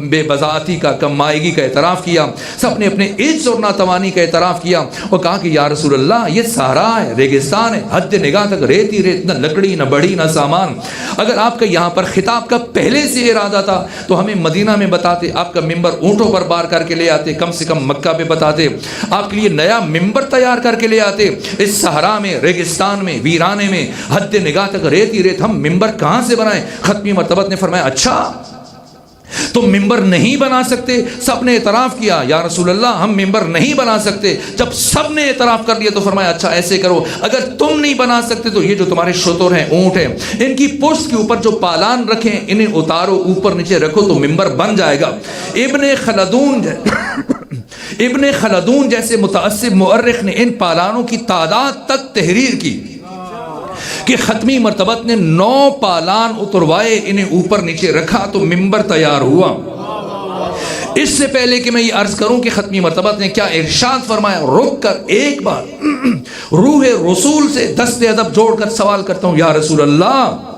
بے بذاتی کا، کم مائگی کا اعتراف کیا، سب نے اپنے عجز اور ناتوانی کا اعتراف کیا اور کہا کہ یا رسول اللہ یہ صحرا ہے، ریگستان ہے، حد نگاہ تک ریت ہی ریت، نہ لکڑی نہ بڑھی نہ سامان۔ اگر آپ کا یہاں پر خطاب کا پہلے سے ارادہ تھا تو ہمیں مدینہ میں بتاتے، آپ کا ممبر اونٹوں پر بار کر کے لے آتے، کم سے کم مکہ پہ بتاتے، آپ کے لیے نیا ممبر تیار کر کے لے آتے۔ اس صحرا میں، ریگستان میں، ویرانے میں، حد نگاہ تک ریت ہی ریت، ہم ممبر کہاں سے بنائیں؟ ختمی مرتبت نے فرمایا اچھا تم ممبر نہیں بنا سکتے؟ سب نے اعتراف کیا یا رسول اللہ ہم ممبر نہیں بنا سکتے۔ جب سب نے اعتراف کر لیا تو فرمایا اچھا ایسے کرو، اگر تم نہیں بنا سکتے تو یہ جو تمہارے شتر ہیں، اونٹ ہیں، ان کی پشت کے اوپر جو پالان رکھیں انہیں اتارو، اوپر نیچے رکھو تو ممبر بن جائے گا۔ ابن خلدون جیسے متعصب مؤرخ نے ان پالانوں کی تعداد تک تحریر کی کہ ختمی مرتبت نے 9 پالان اتروائے، انہیں اوپر نیچے رکھا تو ممبر تیار ہوا۔ اس سے پہلے کہ میں یہ عرض کروں کہ ختمی مرتبت نے کیا ارشاد فرمایا، رک کر ایک بار روح رسول سے دست ادب جوڑ کر سوال کرتا ہوں، یا رسول اللہ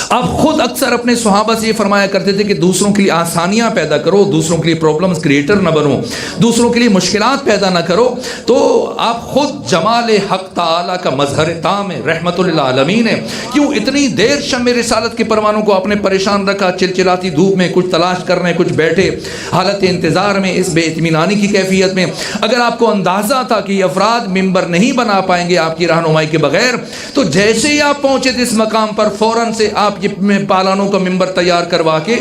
آپ خود اکثر اپنے صحابہ سے یہ فرمایا کرتے تھے کہ دوسروں کے لیے آسانیاں پیدا کرو، دوسروں کے لیے پرابلمز کریٹر نہ بنو، دوسروں کے لیے مشکلات پیدا نہ کرو، تو آپ خود جمال حق تعالی کا مظہر تام ہے، رحمت للعالمین ہے، کیوں اتنی دیر شمع رسالت کے پروانوں کو آپ نے پریشان رکھا؟ چلچلاتی دھوپ میں کچھ تلاش کر رہے ہیں، کچھ بیٹھے حالت انتظار میں، اس بے اطمینانی کی کیفیت میں۔ اگر آپ کو اندازہ تھا کہ یہ افراد ممبر نہیں بنا پائیں گے آپ کی رہنمائی کے بغیر، تو جیسے ہی آپ پہنچے تھے اس مقام پر فوراً سے آپ یہ پالانوں کا ممبر تیار کروا کے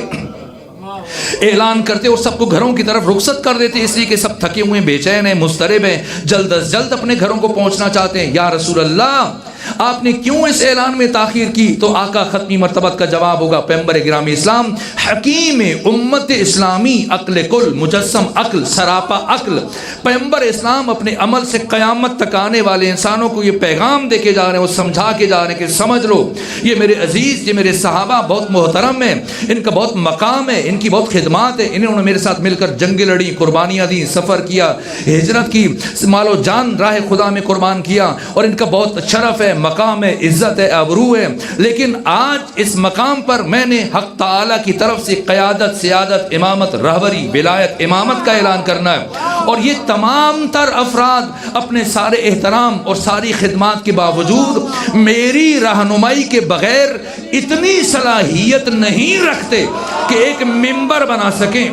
اعلان کرتے اور سب کو گھروں کی طرف رخصت کر دیتے، اس لیے کہ سب تھکے ہوئے، بے چین ہیں، مضطرب ہیں، جلد از جلد اپنے گھروں کو پہنچنا چاہتے ہیں۔ یا رسول اللہ آپ نے کیوں اس اعلان میں تاخیر کی؟ تو آقا ختمی مرتبت کا جواب ہوگا پیغمبر گرامی اسلام حکیم امت اسلامی، عقل کل، مجسم عقل، سراپا عقل، پیغمبر اسلام اپنے عمل سے قیامت تک آنے والے انسانوں کو یہ پیغام دے کے جا رہے ہیں، وہ سمجھا کے جا رہے ہیں کہ سمجھ لو یہ میرے عزیز، یہ میرے صحابہ بہت محترم ہیں، ان کا بہت مقام ہے، ان کی بہت خدمات ہے، انہوں نے میرے ساتھ مل کر جنگیں لڑی، قربانیاں دی، سفر کیا، ہجرت کی، مال و جان راہ خدا میں قربان کیا، اور ان کا بہت شرف ہے، مقام ہے، عزت ہے، ابرو ہے، لیکن آج اس مقام پر میں نے حق تعالی کی طرف سے قیادت، سیادت، امامت، رہبری، ولایت، امامت کا اعلان کرنا ہے، اور یہ تمام تر افراد اپنے سارے احترام اور ساری خدمات کے باوجود میری رہنمائی کے بغیر اتنی صلاحیت نہیں رکھتے کہ ایک ممبر بنا سکیں۔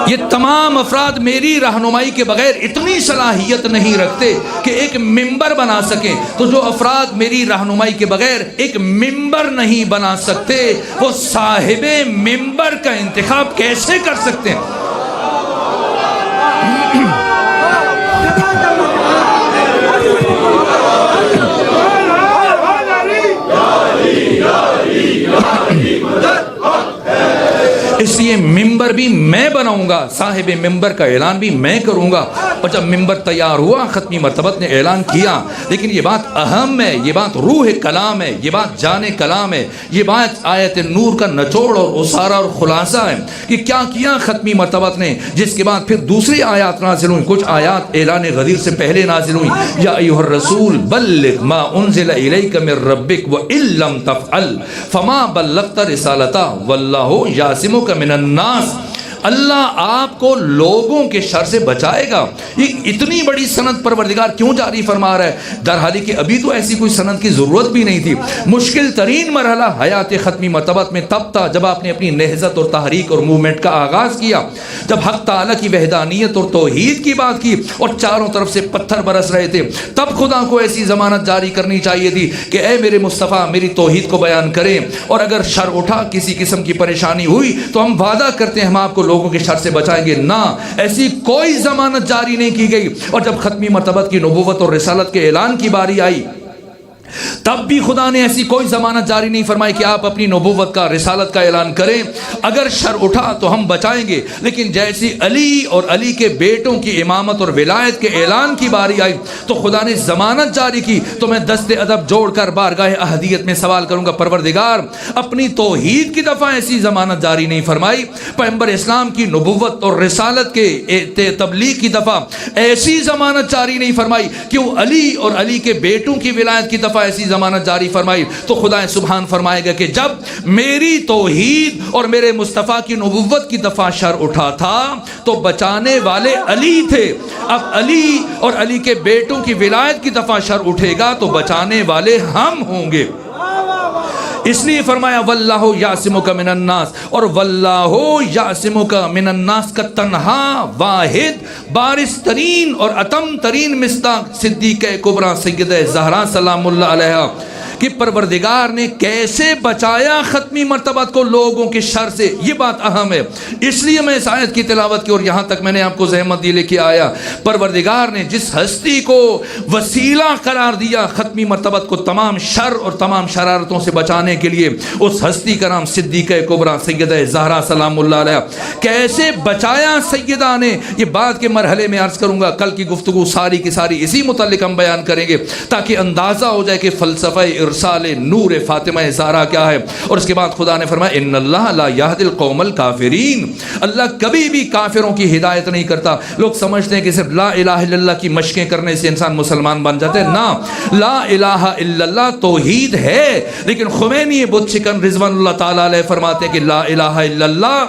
یہ تمام افراد میری رہنمائی کے بغیر اتنی صلاحیت نہیں رکھتے کہ ایک ممبر بنا سکیں۔ تو جو افراد میری رہنمائی کے بغیر ایک ممبر نہیں بنا سکتے، وہ صاحب ممبر کا انتخاب کیسے کر سکتے ہیں؟ اس لیے ممبر بھی میں بناؤں گا، صاحب ممبر کا اعلان بھی میں کروں گا۔ اور جب ممبر تیار ہوا، ختمی مرتبت نے اعلان کیا، لیکن یہ بات اہم ہے، یہ بات روح کلام ہے، یہ بات جان کلام ہے، یہ بات آیت نور کا نچوڑ اور اسارہ اور خلاصہ ہے کہ کیا کیا ختمی مرتبت نے، جس کے بعد پھر دوسری آیات نازل ہوئیں۔ کچھ آیات اعلان غدیر سے پہلے نازل ہوئیں، یا ایھا الرسول بلغ ما انزل الیک من ربک وان لم تفعل فما بلغت رسالتہ واللہ یعصمک من الناس۔ اللہ آپ کو لوگوں کے شر سے بچائے گا۔ یہ اتنی بڑی سند پروردگار کیوں جاری فرما رہا ہے؟ درحالی کہ ابھی تو ایسی کوئی سند کی ضرورت بھی نہیں تھی۔ مشکل ترین مرحلہ حیات ختمی مرتبت میں تب تھا جب آپ نے اپنی نہضت اور تحریک اور موومنٹ کا آغاز کیا، جب حق تعالیٰ کی وحدانیت اور توحید کی بات کی اور چاروں طرف سے پتھر برس رہے تھے، تب خدا کو ایسی ضمانت جاری کرنی چاہیے تھی کہ اے میرے مصطفیٰ میری توحید کو بیان کریں، اور اگر شر اٹھا، کسی قسم کی پریشانی ہوئی تو ہم وعدہ کرتے ہیں ہم آپ کو لوگوں کے شر سے بچائیں گے۔ نہ، ایسی کوئی ضمانت جاری نہیں کی گئی۔ اور جب ختمی مرتبت کی نبوت اور رسالت کے اعلان کی باری آئی، تب بھی خدا نے ایسی کوئی ضمانت جاری نہیں فرمائی کہ آپ اپنی نبوت کا، رسالت کا اعلان کریں، اگر شر اٹھا تو ہم بچائیں گے۔ لیکن جیسی علی اور علی کے بیٹوں کی امامت اور ولایت کے اعلان کی باری آئی تو خدا نے ضمانت جاری کی۔ تو میں دست ادب جوڑ کر بارگاہ احدیت میں سوال کروں گا، پروردگار اپنی توحید کی دفعہ ایسی ضمانت جاری نہیں فرمائی، پیغمبر اسلام کی نبوت اور رسالت کے تبلیغ کی دفعہ ایسی ضمانت جاری نہیں فرمائی، کیوں علی اور علی کے بیٹوں کی ولایت کی دفعہ ایسی ضمانت جاری فرمائی؟ تو خدا سبحان فرمائے گا کہ جب میری توحید اور میرے مصطفیٰ کی نبوت کی دفعہ شر اٹھا تھا تو بچانے والے علی تھے، اب علی اور علی کے بیٹوں کی ولایت کی دفعہ شر اٹھے گا تو بچانے والے ہم ہوں گے۔ اس لیے فرمایا واللہ یعصمک من الناس، اور واللہ یعصمک من الناس کا تنہا واحد بارز ترین اور اتم ترین مصداق صدیقہ کبریٰ سیدہ زہرا سلام اللہ علیہا کہ پروردگار نے کیسے بچایا ختمی مرتبت کو لوگوں کے شر سے، یہ بات اہم ہے۔ اس لیے میں اس آیت کی تلاوت کی اور یہاں تک میں نے آپ کو زحمت دی لے کے آیا۔ پروردگار نے جس ہستی کو وسیلہ قرار دیا ختمی مرتبت کو تمام شر اور تمام شرارتوں سے بچانے کے لیے، اس ہستی کا نام صدیقہ کبریٰ سیدہ زہرا سلام اللہ علیہا۔ کیسے بچایا سیدہ نے، یہ بعد کے مرحلے میں عرض کروں گا۔ کل کی گفتگو ساری کی ساری اسی متعلق ہم بیان کریں گے تاکہ اندازہ ہو جائے کہ فلسفہ ارسال نور فاطمہ زہرا کیا ہے۔ اور اس کے بعد خدا نے فرمایا ان اللہ لا یہدی القوم الکافرین، اللہ کبھی بھی کافروں کی ہدایت نہیں کرتا۔ لوگ سمجھتے ہیں کہ صرف لا الہ الا اللہ کی مشقیں کرنے سے انسان مسلمان بن جاتے ہیں، نہ، لا الہ الا اللہ توحید ہے، لیکن خمینی بت شکن رضوان اللہ تعالی علیہ فرماتے ہیں کہ لا الہ الا اللہ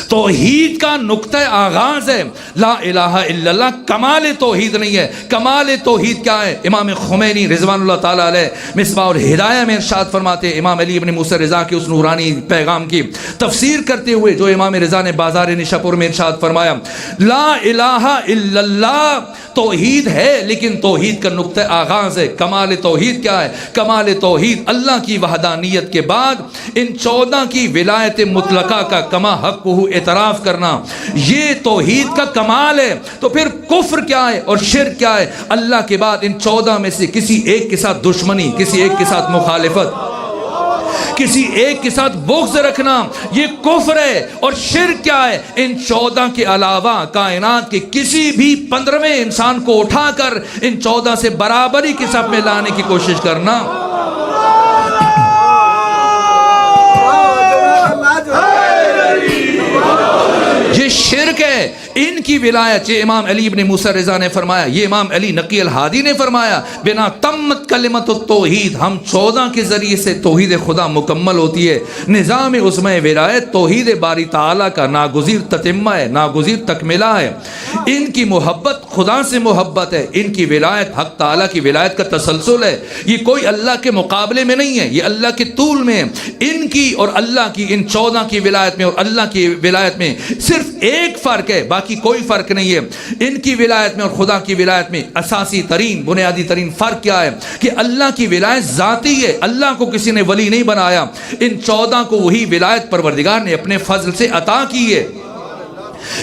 توحید کا نقطہ آغاز ہے، لا الہ الا اللہ کمال توحید نہیں ہے۔ کمال توحید کیا ہے؟ امام خمینی رضوان اللہ تعالیٰ علیہ مصباح الہدایہ میں ارشاد فرماتے ہیں، امام علی ابن موسیٰ رضا کے اس نورانی پیغام کی تفسیر کرتے ہوئے جو امام رضا نے بازار نشاپور میں ارشاد فرمایا، لا الہ الا اللہ توحید ہے، لیکن توحید کا نقطہ آغاز ہے۔ کمال توحید کیا ہے؟ کمال توحید اللہ کی وحدانیت کے بعد ان 14 کی ولایت مطلقہ کا کما حق اعتراف کرنا، یہ توحید کا کمال ہے۔ تو پھر کفر کیا ہے اور شرک کیا ہے؟ اللہ کے بعد ان 14 میں سے کسی ایک کے ساتھ دشمنی، کسی ایک کے ساتھ مخالفت، کسی ایک کے ساتھ بغض رکھنا، یہ کفر ہے۔ اور شرک کیا ہے؟ ان 14 کے علاوہ کائنات کے کسی بھی 15ویں انسان کو اٹھا کر ان 14 سے برابری کے صف میں لانے کی کوشش کرنا۔ یہ شرک ہے۔ ان کی ولایت، یہ امام علی ابن موسیٰ رضا نے فرمایا، یہ امام علی نقی الہادی نے فرمایا، بنا تمت کلمت التوحید، ہم 14 کے ذریعے سے توحید خدا مکمل ہوتی ہے۔ نظام عظمہ ولایت توحید باری تعالیٰ کا ناگزیر تتمہ ہے، ناگزیر تکملہ ہے۔ ان کی محبت خدا سے محبت ہے، ان کی ولایت حق تعالیٰ کی ولایت کا تسلسل ہے۔ یہ کوئی اللہ کے مقابلے میں نہیں ہے، یہ اللہ کے طول میں ہے۔ ان کی اور اللہ کی، ان 14 کی ولایت میں اور اللہ کی ولایت میں صرف ایک فرق ہے، باقی کوئی فرق نہیں ہے۔ ان کی ولایت میں اور خدا کی ولایت میں اساسی ترین، بنیادی ترین فرق کیا ہے کہ اللہ کی ولایت ذاتی ہے، اللہ کو کسی نے ولی نہیں بنایا۔ ان 14 کو وہی ولایت پروردگار نے اپنے فضل سے عطا کی ہے۔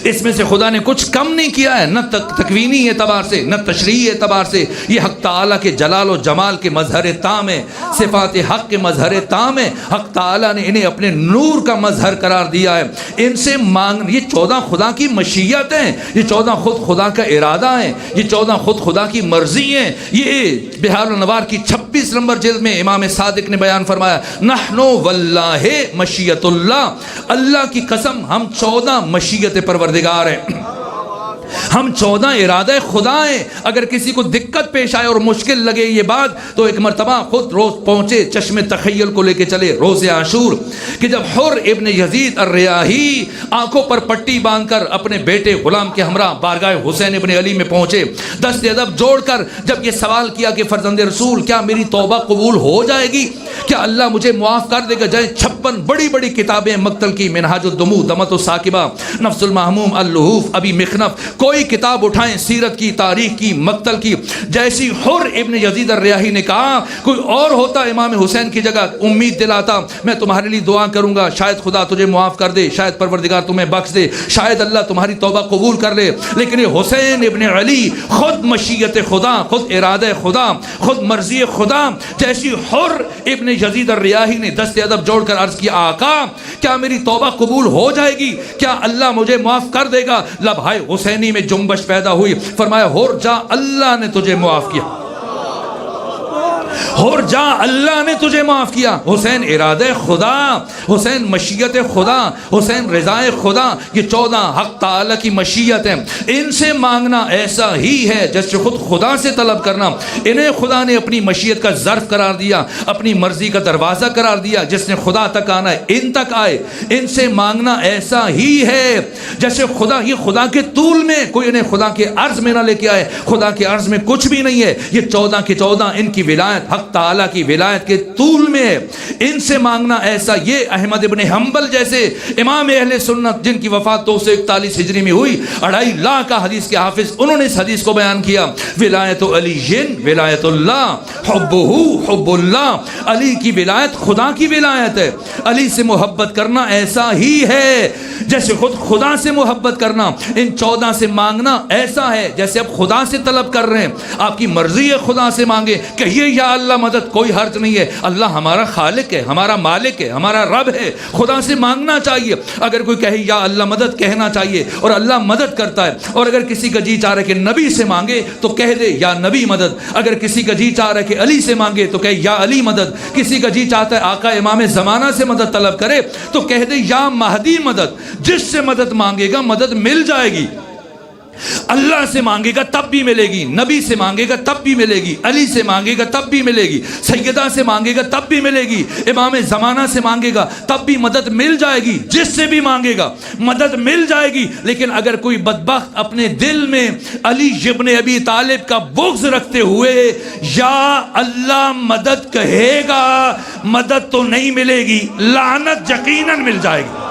اس میں سے خدا نے کچھ کم نہیں کیا ہے، نہ تکوینی اعتبار سے، نہ تشریعی اعتبار سے۔ یہ حق تعالیٰ کے جلال و جمال کے مظہر تام ہے، صفات حق کے مظہر تام ہے۔ حق تعالیٰ نے انہیں اپنے نور کا مظہر قرار دیا ہے۔ ان سے مانگ، یہ 14 خدا کی مشیت ہیں، یہ 14 خود خدا کا ارادہ ہیں، یہ 14 خود خدا کی مرضی ہیں۔ یہ بہار الانوار کی 26 نمبر جلد میں امام صادق نے بیان فرمایا، نحن واللہ مشیت اللہ، اللہ کی قسم ہم 14 مشیت پروردگار ہیں، ہم 14 ارادہ خدا ہیں۔ اگر کسی کو دقت پیش آئے اور مشکل لگے یہ بات، تو ایک مرتبہ خود روز پہنچے چشم تخیل کو لے کے چلے روز عاشور، کہ جب حر ابن یزید الریاحی آنکھوں پر پٹی باندھ کر اپنے بیٹے غلام کے ہمراہ بارگاہ حسین ابن علی میں پہنچے، دست ادب جوڑ کر جب یہ سوال کیا کہ فرزند رسول کیا میری توبہ قبول ہو جائے گی، کیا اللہ مجھے معاف کر دے گا؟ جائے 56 بڑی بڑی کتابیں مقتل کی، منہاج الدموع، دمۃ الثاقبہ، نفس المحموم، اللحوف، ابی مخنف، کوئی کتاب اٹھائیں سیرت کی، تاریخ کی، مقتل کی۔ جیسی حر ابن یزید الریاحی نے کہا کوئی اور ہوتا امام حسین کی جگہ امید دلاتا، میں تمہارے لیے دعا کروں گا، شاید خدا تجھے معاف کر دے، شاید پروردگار تمہیں بخش دے، شاید اللہ تمہاری توبہ قبول کر لے۔ لیکن یہ حسین ابن علی خود مشیت خدا، خود ارادہ خدا، خود مرضی خدا، جیسی حر ابن یزید الریاحی نے دست ادب جوڑ کر عرض کیا، آقا کیا میری توبہ قبول ہو جائے گی؟ کیا اللہ مجھے معاف کر دے گا؟ لبھائے حسینی میں جنبش پیدا ہوئی، فرمایا ہور جا، اللہ نے تجھے معاف کیا، ہور جا، اللہ نے تجھے معاف کیا۔ حسین ارادہ خدا، حسین مشیت خدا، حسین رضا خدا، یہ 14 حق تعالیٰ کی مشیت ہیں۔ ان سے مانگنا ایسا ہی ہے جیسے خود خدا سے طلب کرنا۔ انہیں خدا نے اپنی مشیت کا ظرف قرار دیا، اپنی مرضی کا دروازہ قرار دیا، جس نے خدا تک آنا ہے ان تک آئے۔ ان سے مانگنا ایسا ہی ہے جیسے خدا، یہ خدا کے طول میں، کوئی انہیں خدا کے عرض میں نہ لے کے آئے، خدا کے عرض میں کچھ بھی نہیں ہے۔ یہ 14 کے 14 ان کی ولایت حق تعالیٰ کی ولایت کے طول میں ہے۔ ان سے مانگنا ایسا، یہ احمد ابن حنبل جیسے امام اہل سنت جن کی وفات 241 ہجری میں ہوئی، 2.5 لاکھ کا حدیث کے حافظ، انہوں نے اس حدیث کو بیان کیا، ولایت علی ولایت اللہ، حبہ حب اللہ، علی کی ولایت خدا کی ولایت ہے۔ علی سے محبت کرنا ایسا ہی ہے جیسے خود خدا سے محبت کرنا۔ ان 14 سے مانگنا ایسا ہے جیسے اب خدا سے طلب کر رہے ہیں، آپ کی مرضی ہے خدا سے مانگے، کہیے یا اللہ مدد، کوئی حرج نہیں ہے، اللہ ہمارا خالق ہے، ہمارا مالک ہے، ہمارا رب ہے، خدا سے مانگنا چاہیے۔ اگر کوئی کہے یا اللہ مدد، کہنا چاہیے، اور اللہ مدد کرتا ہے۔ اور اگر کسی کا جی چاہ رہا ہے کہ نبی سے مانگے تو کہہ دے یا نبی مدد، اگر کسی کا جی چاہ رہا ہے کہ علی سے مانگے تو کہے یا علی مدد، کسی کا جی چاہتا ہے آقا امام زمانہ سے مدد طلب کرے تو کہہ دے یا مہدی مدد۔ جس سے مدد مانگے گا مدد مل جائے گی، اللہ سے مانگے گا تب بھی ملے گی، نبی سے مانگے گا تب بھی ملے گی، علی سے مانگے گا تب بھی ملے گی، سیدہ سے مانگے گا تب بھی ملے گی، امام زمانہ سے مانگے گا تب بھی مدد مل جائے گی، جس سے بھی مانگے گا مدد مل جائے گی۔ لیکن اگر کوئی بدبخت اپنے دل میں علی ابن ابی طالب کا بغض رکھتے ہوئے یا اللہ مدد کہے گا، مدد تو نہیں ملے گی، لعنت یقیناً مل جائے گی۔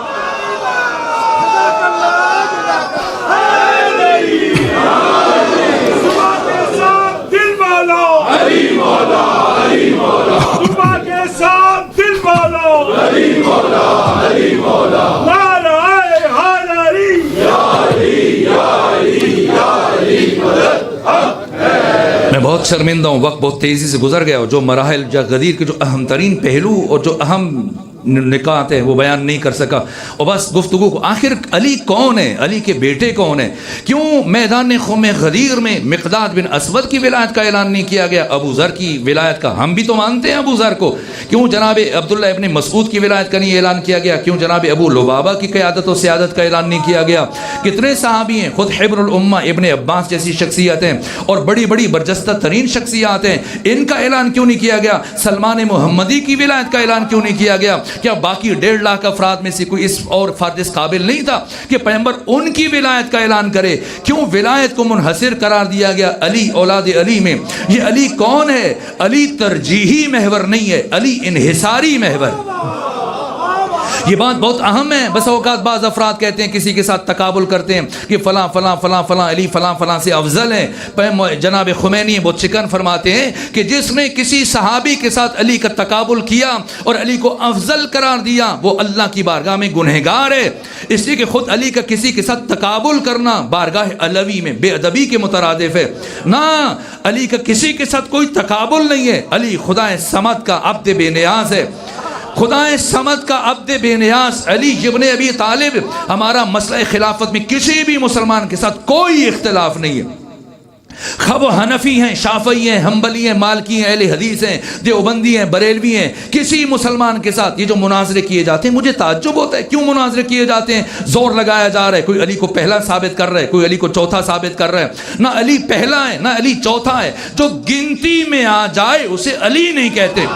صبح کے ساتھ دل بولو، علی مولا علی مولا، نعرہ میں بہت شرمندہ ہوں، وقت بہت تیزی سے گزر گیا، اور جو مراحل غدیر کے جو اہم ترین پہلو اور جو اہم نکات ہیں وہ بیان نہیں کر سکا، اور بس گفتگو کو آخر علی کون ہے، علی کے بیٹے کون ہیں، کیوں میدان خم غدیر میں مقداد بن اسود کی ولایت کا اعلان نہیں کیا گیا، ابو ذر کی ولایت کا؟ ہم بھی تو مانتے ہیں ابو ذر کو، کیوں جناب عبداللہ ابن مسعود کی ولایت کا نہیں اعلان کیا گیا، کیوں جناب ابو لبابہ کی قیادت و سیادت کا اعلان نہیں کیا گیا؟ کتنے صحابی ہیں، خود حبر الامہ ابن عباس جیسی شخصیتیں اور بڑی بڑی برجستہ ترین شخصیات ہیں، ان کا اعلان کیوں نہیں کیا گیا؟ سلمان محمدی کی ولایت کا اعلان کیوں نہیں کیا گیا؟ کیا باقی 1.5 لاکھ افراد میں سے کوئی اس اور فرد اس قابل نہیں تھا کہ پیغمبر ان کی ولایت کا اعلان کرے؟ کیوں ولایت کو منحصر قرار دیا گیا علی اولاد علی میں؟ یہ علی کون ہے؟ علی ترجیحی محور نہیں ہے، علی انحصاری محور۔ یہ بات بہت اہم ہے، بس اوقات بعض افراد کہتے ہیں، کسی کے ساتھ تقابل کرتے ہیں کہ فلاں فلاں فلاں فلاں علی فلاں فلاں سے افضل ہیں۔ جناب خمینی بہت چکن فرماتے ہیں کہ جس نے کسی صحابی کے ساتھ علی کا تقابل کیا اور علی کو افضل قرار دیا وہ اللہ کی بارگاہ میں گنہگار ہے، اس لیے کہ خود علی کا کسی کے ساتھ تقابل کرنا بارگاہ علوی میں بے ادبی کے مترادف ہے۔ نہ، علی کا کسی کے ساتھ کوئی تقابل نہیں ہے، علی خدا صمد کا عبد بے نیاز ہے، خدا صمد کا عبد بے نیاز علی ابن ابی طالب۔ ہمارا مسئلہ خلافت میں کسی بھی مسلمان کے ساتھ کوئی اختلاف نہیں ہے، خواہ وہ حنفی ہیں، شافعی ہیں، حنبلی ہیں، مالکی ہیں، اہل حدیث ہیں، دیوبندی ہیں، بریلوی ہیں، کسی مسلمان کے ساتھ یہ جو مناظرے کیے جاتے ہیں، مجھے تعجب ہوتا ہے کیوں مناظرے کیے جاتے ہیں؟ زور لگایا جا رہا ہے، کوئی علی کو پہلا ثابت کر رہا ہے، کوئی علی کو چوتھا ثابت کر رہا ہے۔ نہ علی پہلا ہے نہ علی چوتھا ہے، جو گنتی میں آ جائے اسے علی نہیں کہتے۔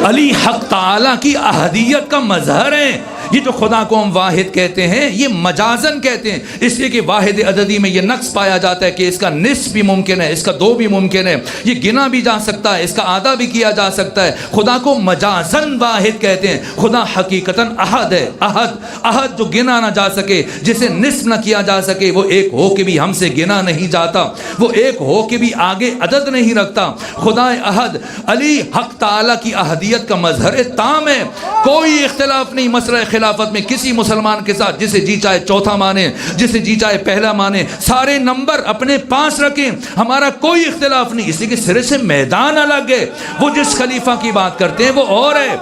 علی حق تعالیٰ کی احدیت کا مظہر ہے۔ یہ جو خدا کو ہم واحد کہتے ہیں یہ مجازن کہتے ہیں، اس لیے کہ واحد عددی میں یہ نقص پایا جاتا ہے کہ اس کا نصف بھی ممکن ہے، اس کا 2 بھی ممکن ہے، یہ گنا بھی جا سکتا ہے، اس کا آدھا بھی کیا جا سکتا ہے۔ خدا کو مجازن واحد کہتے ہیں، خدا حقیقتاً احد ہے، احد جو گنا نہ جا سکے، جسے نصف نہ کیا جا سکے، وہ ایک ہو کے بھی ہم سے گنا نہیں جاتا، وہ ایک ہو کے بھی آگے عدد نہیں رکھتا، خدا احد۔ علی حق تعالیٰ کی احدیت کا مظہر تام ہے، کوئی اختلاف نہیں مسئلہ خلافت میں کسی مسلمان کے ساتھ، جسے جی چاہے چوتھا مانے، جسے جی چاہے پہلا مانے، سارے نمبر اپنے پاس رکھیں، ہمارا کوئی اختلاف نہیں، اس لیے کہ سرے سے میدان الگ ہے۔ وہ جس خلیفہ کی بات کرتے ہیں وہ اور ہے،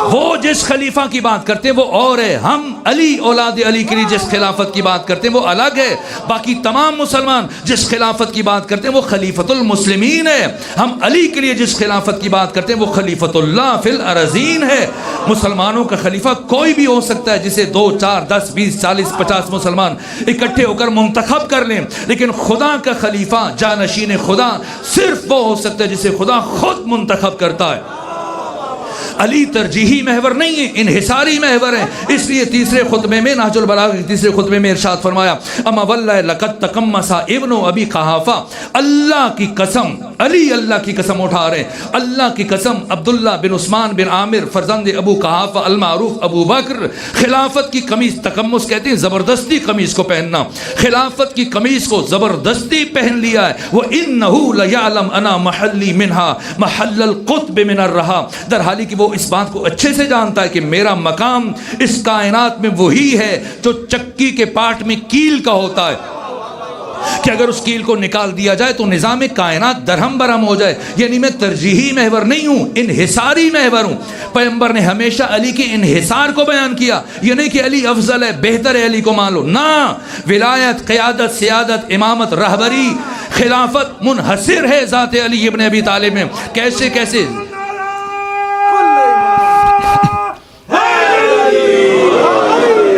وہ جس خلیفہ کی بات کرتے ہیں وہ اور ہے، ہم علی اولاد علی کے لیے جس خلافت کی بات کرتے ہیں وہ الگ ہے، باقی تمام مسلمان جس خلافت کی بات کرتے ہیں وہ خلیفۃ المسلمین ہے، ہم علی کے لیے جس خلافت کی بات کرتے ہیں وہ خلیفۃ اللہ فی الارضین ہے۔ مسلمانوں کا خلیفہ کوئی بھی ہو سکتا ہے، جسے 2 4 10 20 40 50 مسلمان اکٹھے ہو کر منتخب کر لیں، لیکن خدا کا خلیفہ جانشین خدا صرف وہ ہو سکتا ہے جسے خدا خود منتخب کرتا ہے۔ علی ترجیحی محور نہیں ہے، انحصاری محور ہے، اس لیے تیسرے خطبے میں نہج البلاغہ کے تیسرے خطبے میں ارشاد فرمایا، اما واللہ لقد تقمص ابن ابی قحافہ، اللہ کی قسم، علی اللہ کی قسم اٹھا رہے ہیں، اللہ کی قسم، عبداللہ بن عثمان بن عامر فرزند ابو قحافہ المعروف ابو بکر، خلافت کی قمیص، تقمص کہتے ہیں زبردستی قمیص کو پہننا، خلافت کی قمیص کو زبردستی پہن لیا ہے، وَإِنَّهُ لَيَعْلَمْ أَنَا مَحَلِّي مِنْهَا مَحَلَّ الْقُطْبِ مِنَ الرَّحَا، در حالی کہ وہ اس بات کو اچھے سے جانتا ہے کہ میرا مقام اس کائنات میں وہی ہے جو چکی کے پاٹ میں کیل کا ہوتا ہے، کہ اگر اس کیل کو نکال دیا جائے تو نظام کائنات درہم برہم ہو جائے۔ یعنی میں ترجیحی محور نہیں ہوں، انحصاری محور ہوں۔ پیغمبر نے ہمیشہ علی کے انحصار کو بیان کیا، یہ نہیں کہ علی افضل ہے، بہتر ہے، علی کو مان لو، نہ، ولایت، قیادت، سیادت، امامت، رہبری، خلافت منحصر ہے ذات علی ابن ابی طالب میں۔ کیسے کیسے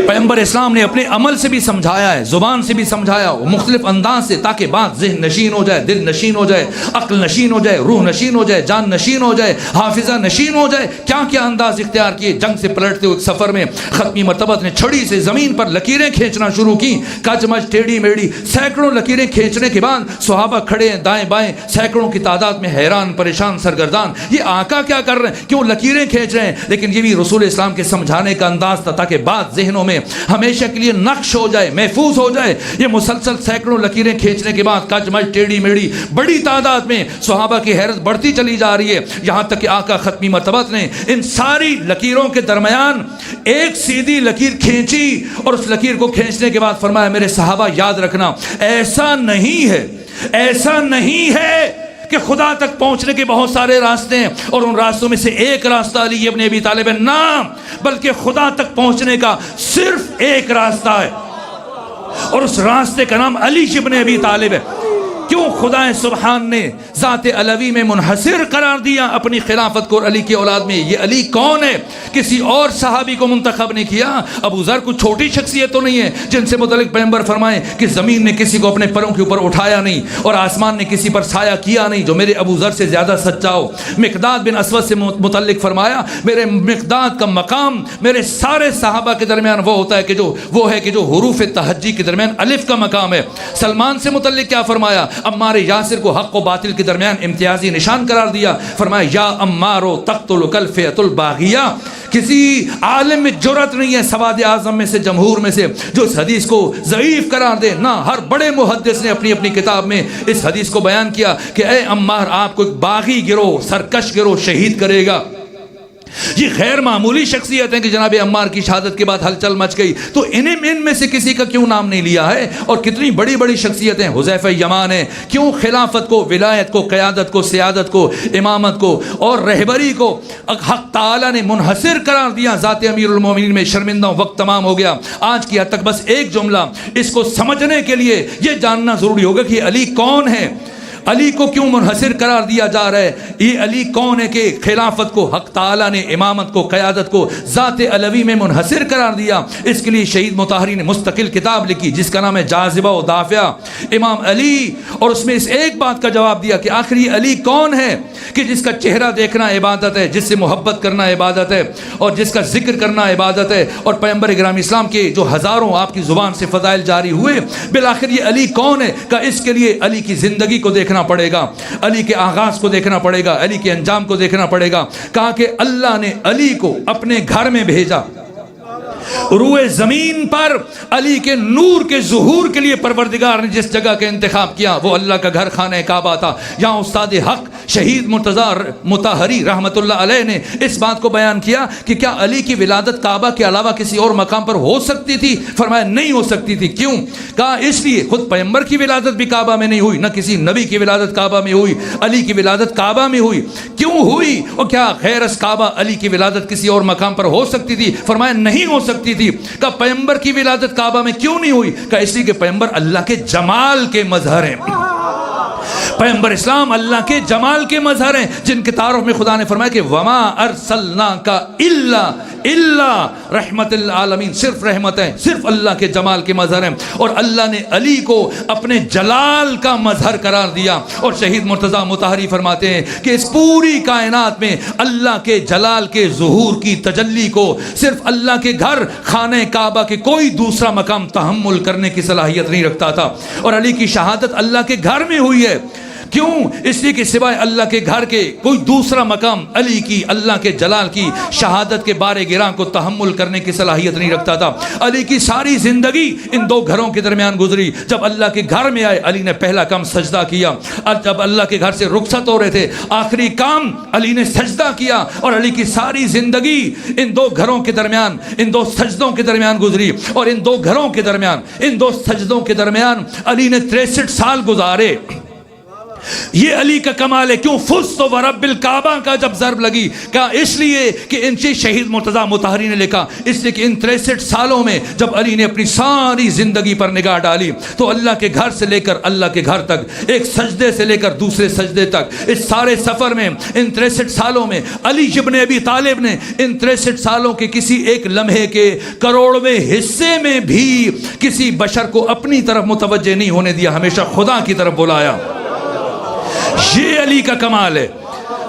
پیغمبر اسلام نے اپنے عمل سے بھی سمجھایا ہے، زبان سے بھی سمجھایا، مختلف انداز سے، تاکہ بات ذہن نشین ہو جائے، دل نشین ہو جائے، عقل نشین ہو جائے، روح نشین ہو جائے، جان نشین ہو جائے، حافظہ نشین ہو جائے۔ کیا کیا انداز اختیار کیے، جنگ سے پلٹتے ہوئے سفر میں ختمی مرتبت نے چھڑی سے زمین پر لکیریں کھینچنا شروع کی، کچ مچ ٹیڑھی میڑھی سینکڑوں لکیریں کھینچنے کے بعد صحابہ کھڑے ہیں دائیں بائیں سینکڑوں کی تعداد میں، حیران پریشان سرگردان، یہ آقا کیا کر رہے ہیں، کیوں لکیریں کھینچ رہے ہیں؟ لیکن یہ بھی رسول اسلام کے سمجھانے کا انداز تھا، تاکہ بات ذہنوں میں ہمیشہ کے لیے نقش ہو جائے، محفوظ ہو جائے۔ یہ مسلسل سینکڑوں لکیریں کھینچنے کے بعد کج مج ٹیڑھی میڑھی بڑی تعداد میں صحابہ کی حیرت بڑھتی چلی جا رہی ہے، یہاں تک کہ آقا ختمی مرتبت نے ان ساری لکیروں کے درمیان ایک سیدھی لکیر کھینچی اور اس لکیر کو کھینچنے کے بعد فرمایا میرے صحابہ یاد رکھنا، ایسا نہیں ہے کہ خدا تک پہنچنے کے بہت سارے راستے ہیں اور ان راستوں میں سے ایک راستہ علی ابن ابی طالب ہے، نہ، بلکہ خدا تک پہنچنے کا صرف ایک راستہ ہے اور اس راستے کا نام علی ابن ابی طالب ہے۔ کیوں خدا سبحان نے ذات علوی میں منحصر قرار دیا اپنی خلافت کو علی کی اولاد میں؟ یہ علی کون ہے؟ کسی اور صحابی کو منتخب نہیں کیا۔ ابو ذر کوئی چھوٹی شخصیت تو نہیں ہے جن سے متعلق پیغمبر فرمائے کہ زمین نے کسی کو اپنے پروں کے اوپر اٹھایا نہیں اور آسمان نے کسی پر سایہ کیا نہیں جو میرے ابو ذر سے زیادہ سچا ہو۔ مقداد بن اسود سے متعلق فرمایا میرے مقداد کا مقام میرے سارے صحابہ کے درمیان وہ ہوتا ہے کہ جو حروف تہجی کے درمیان الف کا مقام ہے۔ سلمان سے متعلق کیا فرمایا؟ عمار یاسر کو حق و باطل کے درمیان امتیازی نشان قرار دیا، فرمایا یا عمارو تقتلک الفئۃ الباغیہ۔ کسی عالم میں جرأت نہیں ہے سواد اعظم میں سے، جمہور میں سے، جو اس حدیث کو ضعیف قرار دے۔ نہ، ہر بڑے محدث نے اپنی اپنی کتاب میں اس حدیث کو بیان کیا کہ اے عمار آپ کو ایک باغی گروہ، سرکش گروہ شہید کرے گا۔ یہ غیر معمولی شخصیت ہیں کہ جناب عمار کی شہادت کے بعد ہلچل مچ گئی، تو ان میں سے کسی کا کیوں نام نہیں لیا ہے؟ اور کتنی بڑی بڑی شخصیتیں، حذیفہ یمان ہے، کیوں خلافت کو، ولایت کو، قیادت کو، سیادت کو، امامت کو اور رہبری کو حق تعالیٰ نے منحصر قرار دیا ذات امیر المومنین میں؟ شرمندہ ہوں، وقت تمام ہو گیا آج کی حد تک۔ بس ایک جملہ، اس کو سمجھنے کے لیے یہ جاننا ضروری ہوگا کہ علی کون ہے، علی کو کیوں منحصر قرار دیا جا رہا ہے؟ یہ علی کون ہے کہ خلافت کو حق تعالیٰ نے، امامت کو، قیادت کو ذات علوی میں منحصر قرار دیا؟ اس کے لیے شہید مطہری نے مستقل کتاب لکھی جس کا نام ہے جاذبہ و دافعہ امام علی، اور اس میں اس ایک بات کا جواب دیا کہ آخر یہ علی کون ہے کہ جس کا چہرہ دیکھنا عبادت ہے، جس سے محبت کرنا عبادت ہے اور جس کا ذکر کرنا عبادت ہے، اور پیغمبر گرامی اسلام کے جو ہزاروں آپ کی زبان سے فضائل جاری ہوئے، بالآخر یہ علی کون ہے؟ کہ اس کے لیے علی کی زندگی کو دیکھنا پڑے گا، علی کے آغاز کو دیکھنا پڑے گا، علی کے انجام کو دیکھنا پڑے گا۔ کہا کہ اللہ نے علی کو اپنے گھر میں بھیجا، روئے زمین پر علی کے نور کے ظہور کے لیے پروردگار نے جس جگہ کا انتخاب کیا وہ اللہ کا گھر خانہ کعبہ تھا۔ یہاں استاد حق شہید مرتضی مطہری رحمت اللہ علیہ نے اس بات کو بیان کیا کہ کیا علی کی ولادت کعبہ کے علاوہ کسی اور مقام پر ہو سکتی تھی؟ فرمایا نہیں ہو سکتی تھی۔ کیوں؟ کہا اس لیے خود پیغمبر کی ولادت بھی کعبہ میں نہیں ہوئی، نہ کسی نبی کی ولادت کعبہ میں ہوئی، علی کی ولادت کعبہ میں ہوئی۔ کیوں ہوئی؟ اور کیا غیر از کعبہ علی کی ولادت کسی اور مقام پر ہو سکتی تھی؟ فرمایا نہیں ہو سکتی تھی۔ کہ پیغمبر کی ولادت کعبہ میں کیوں نہیں ہوئی؟ کہ اس لیے کہ پیغمبر اللہ کے جمال کے مظہر ہیں، پیغمبر اسلام اللہ کے جمال کے مظہر ہیں، جن کے تعارف میں خدا نے فرمایا کہ وما ارسلناک الا رحمت للعالمین، صرف رحمت ہے، صرف اللہ کے جمال کے مظہر ہیں، اور اللہ نے علی کو اپنے جلال کا مظہر قرار دیا۔ اور شہید مرتضی مطہری فرماتے ہیں کہ اس پوری کائنات میں اللہ کے جلال کے ظہور کی تجلی کو صرف اللہ کے گھر خانہ کعبہ کے کوئی دوسرا مقام تحمل کرنے کی صلاحیت نہیں رکھتا تھا، اور علی کی شہادت اللہ کے گھر میں ہوئی ہے۔ کیوں؟ اس لیے کہ سوائے اللہ کے گھر کے کوئی دوسرا مقام علی کی، اللہ کے جلال کی شہادت کے بارے گراں کو تحمل کرنے کی صلاحیت نہیں رکھتا تھا۔ علی کی ساری زندگی ان دو گھروں کے درمیان گزری۔ جب اللہ کے گھر میں آئے علی نے پہلا کام سجدہ کیا، اور جب اللہ کے گھر سے رخصت ہو رہے تھے آخری کام علی نے سجدہ کیا، اور علی کی ساری زندگی ان دو گھروں کے درمیان، ان دو سجدوں کے درمیان گزری، اور ان دو گھروں کے درمیان، ان دو سجدوں کے درمیان علی نے 63 سال گزارے۔ یہ علی کا کمال ہے۔ کیوں؟ فزت ورب الکعبہ کا جب ضرب لگی، کہا اس لیے کہ ان سے شہید مرتضی مطہری نے لکھا، اس لیے کہ ان 63 سالوں میں جب علی نے اپنی ساری زندگی پر نگاہ ڈالی تو اللہ کے گھر سے لے کر اللہ کے گھر تک، ایک سجدے سے لے کر دوسرے سجدے تک، اس سارے سفر میں، ان 63 سالوں میں علی ابن ابی طالب نے ان 63 سالوں کے کسی ایک لمحے کے کروڑویں حصے میں بھی کسی بشر کو اپنی طرف متوجہ نہیں ہونے دیا، ہمیشہ خدا کی طرف بلایا۔ یہ علی کا کمال ہے۔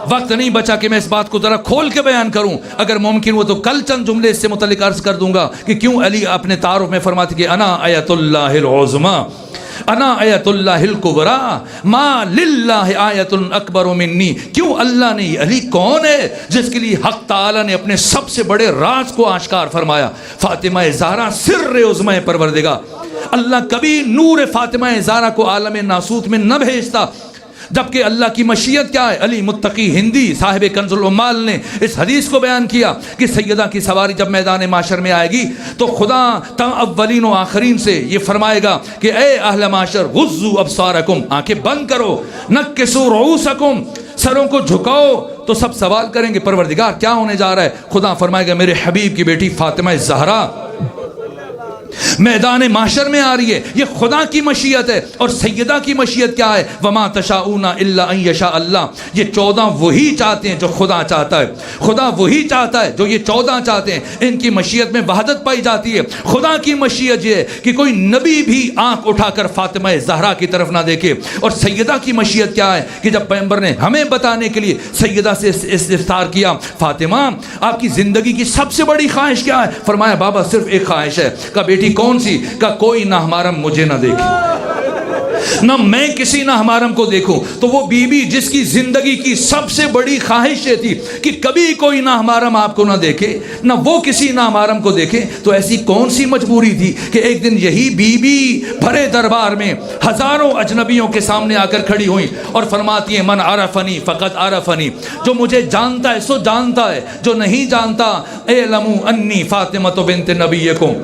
وقت نہیں بچا کہ میں اس بات کو ذرا کھول کے بیان کروں، اگر ممکن ہو تو کل چند جملے اس سے متعلق عرض کر دوں گا کہ کیوں علی اپنے تعارف میں فرماتے کہ انا آیت اللہ العظمی، انا آیت اللہ الکبریٰ ما للہ آیت اکبر منی. کیوں اللہ نے, علی کون ہے جس کے لیے حق تعالی نے اپنے سب سے بڑے راز کو آشکار فرمایا؟ فاطمہ زہرا سر عظمی پروردگار. اللہ کبھی نور فاطمہ زہرا کو عالم ناسوت میں نہ بھیجتا, جبکہ اللہ کی مشیت کیا ہے؟ علی متقی ہندی صاحب کنز العمال نے اس حدیث کو بیان کیا کہ سیدہ کی سواری جب میدان معاشر میں آئے گی تو خدا اولین و آخرین سے یہ فرمائے گا کہ اے اہل معاشر غضوا ابصارکم, آنکھیں بند کرو, نکسوا رؤوسکم, سروں کو جھکاؤ. تو سب سوال کریں گے پروردگار کیا ہونے جا رہا ہے؟ خدا فرمائے گا میرے حبیب کی بیٹی فاطمہ زہرا میدان معاشر میں آ رہی ہے. یہ خدا کی مشیت ہے. اور سیدہ کی مشیت کیا ہے؟ وما تشاؤون الا ان یشاء اللہ. یہ 14 وہی چاہتے ہیں جو خدا چاہتا ہے. خدا وہی چاہتا ہے جو یہ 14 چاہتے ہیں. ان کی مشیت میں وحدت پائی جاتی ہے. خدا کی مشیت یہ ہے کہ کوئی نبی بھی آنکھ اٹھا کر فاطمہ زہرا کی طرف نہ دیکھے. اور سیدہ کی مشیت کیا ہے کہ جب پیغمبر نے ہمیں بتانے کے لیے سیدہ سے استفسار کیا, فاطمہ آپ کی زندگی کی سب سے بڑی خواہش کیا ہے؟ فرمایا بابا صرف ایک خواہش ہے. کہ بیٹی کون سی؟ کہ کوئی ناہمارم مجھے نہ دیکھے, نہ میں کسی ناہمارم کو دیکھوں. تو وہ بی بی جس کی زندگی کی سب سے بڑی خواہش یہ تھی کہ کبھی کوئی ناہمارم آپ کو نہ دیکھے, نہ وہ کسی ناہمارم کو دیکھے, تو ایسی کون سی مجبوری تھی کہ ایک دن یہی بی بی بھرے دربار میں ہزاروں اجنبیوں کے سامنے آ کر کھڑی ہوئی اور فرماتی ہیں من عرفنی فقط عرفنی. جو مجھے جانتا ہے سو جانتا ہے, جو نہیں جانتا اعلموا انی فاطمہ بنت نبیکم,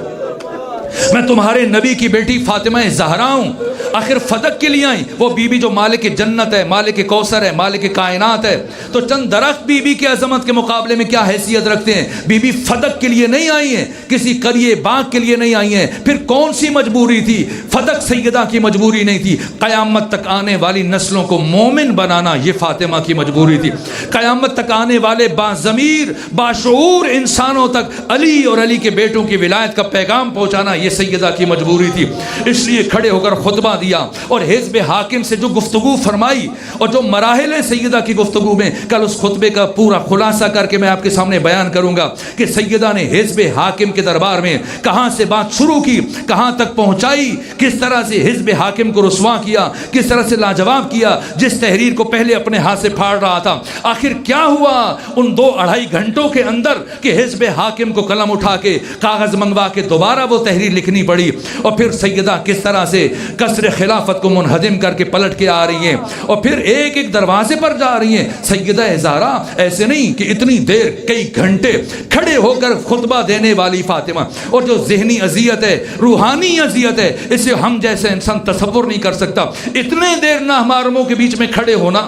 میں تمہارے نبی کی بیٹی فاطمہ زہرا ہوں. آخر فدق کے لیے آئیں. وہ بی بی جو مالک جنت ہے, مالک کوثر ہے, مالک کائنات ہے, تو چند درخت بی بی کی عظمت کے مقابلے میں کیا حیثیت رکھتے ہیں؟ بی بی فدق کے لیے نہیں آئی ہیں, کسی قریے باغ کے لیے نہیں آئی ہیں. پھر کون سی مجبوری تھی؟ فدق سیدہ کی مجبوری نہیں تھی. قیامت تک آنے والی نسلوں کو مومن بنانا یہ فاطمہ کی مجبوری تھی. قیامت تک آنے والے باضمیر باشعور انسانوں تک علی اور علی کے بیٹوں کی ولایت کا پیغام پہنچانا یہ سیدہ کی مجبوری تھی. اس لیے کھڑے ہو کر خطبہ دیا اور حزب حاکم سے جو گفتگو فرمائی اور جو مراحل ہے سیدہ کی گفتگو میں, کل اس خطبے کا پورا خلاصہ کر کے میں آپ کے سامنے بیان کروں گا کہ سیدہ نے حزب حاکم کے دربار میں کہاں سے بات شروع کی, کہاں تک پہنچائی, کس طرح سے حزب حاکم کو رسوا کیا, کس طرح سے لاجواب کیا. جس تحریر کو پہلے اپنے ہاتھ سے پھاڑ رہا تھا, آخر کیا ہوا ان 2-2.5 گھنٹوں کے اندر کہ حزب حاکم کو قلم اٹھا کے کاغذ منگوا کے دوبارہ وہ تحریر لکھنی پڑی. اور پھر سیدہ کس طرح سے قصر خلافت کو منہدم کر کے پلٹ کے آ رہی ہیں اور پھر ایک ایک دروازے پر جا رہی ہیں. سیدہ زہرا ایسے نہیں کہ اتنی دیر کئی گھنٹے کھڑے ہو کر خطبہ دینے والی فاطمہ, اور جو ذہنی اذیت ہے, روحانی اذیت ہے, اسے ہم جیسے انسان تصور نہیں کر سکتا. اتنے دیر ناہمارموں کے بیچ میں کھڑے ہونا,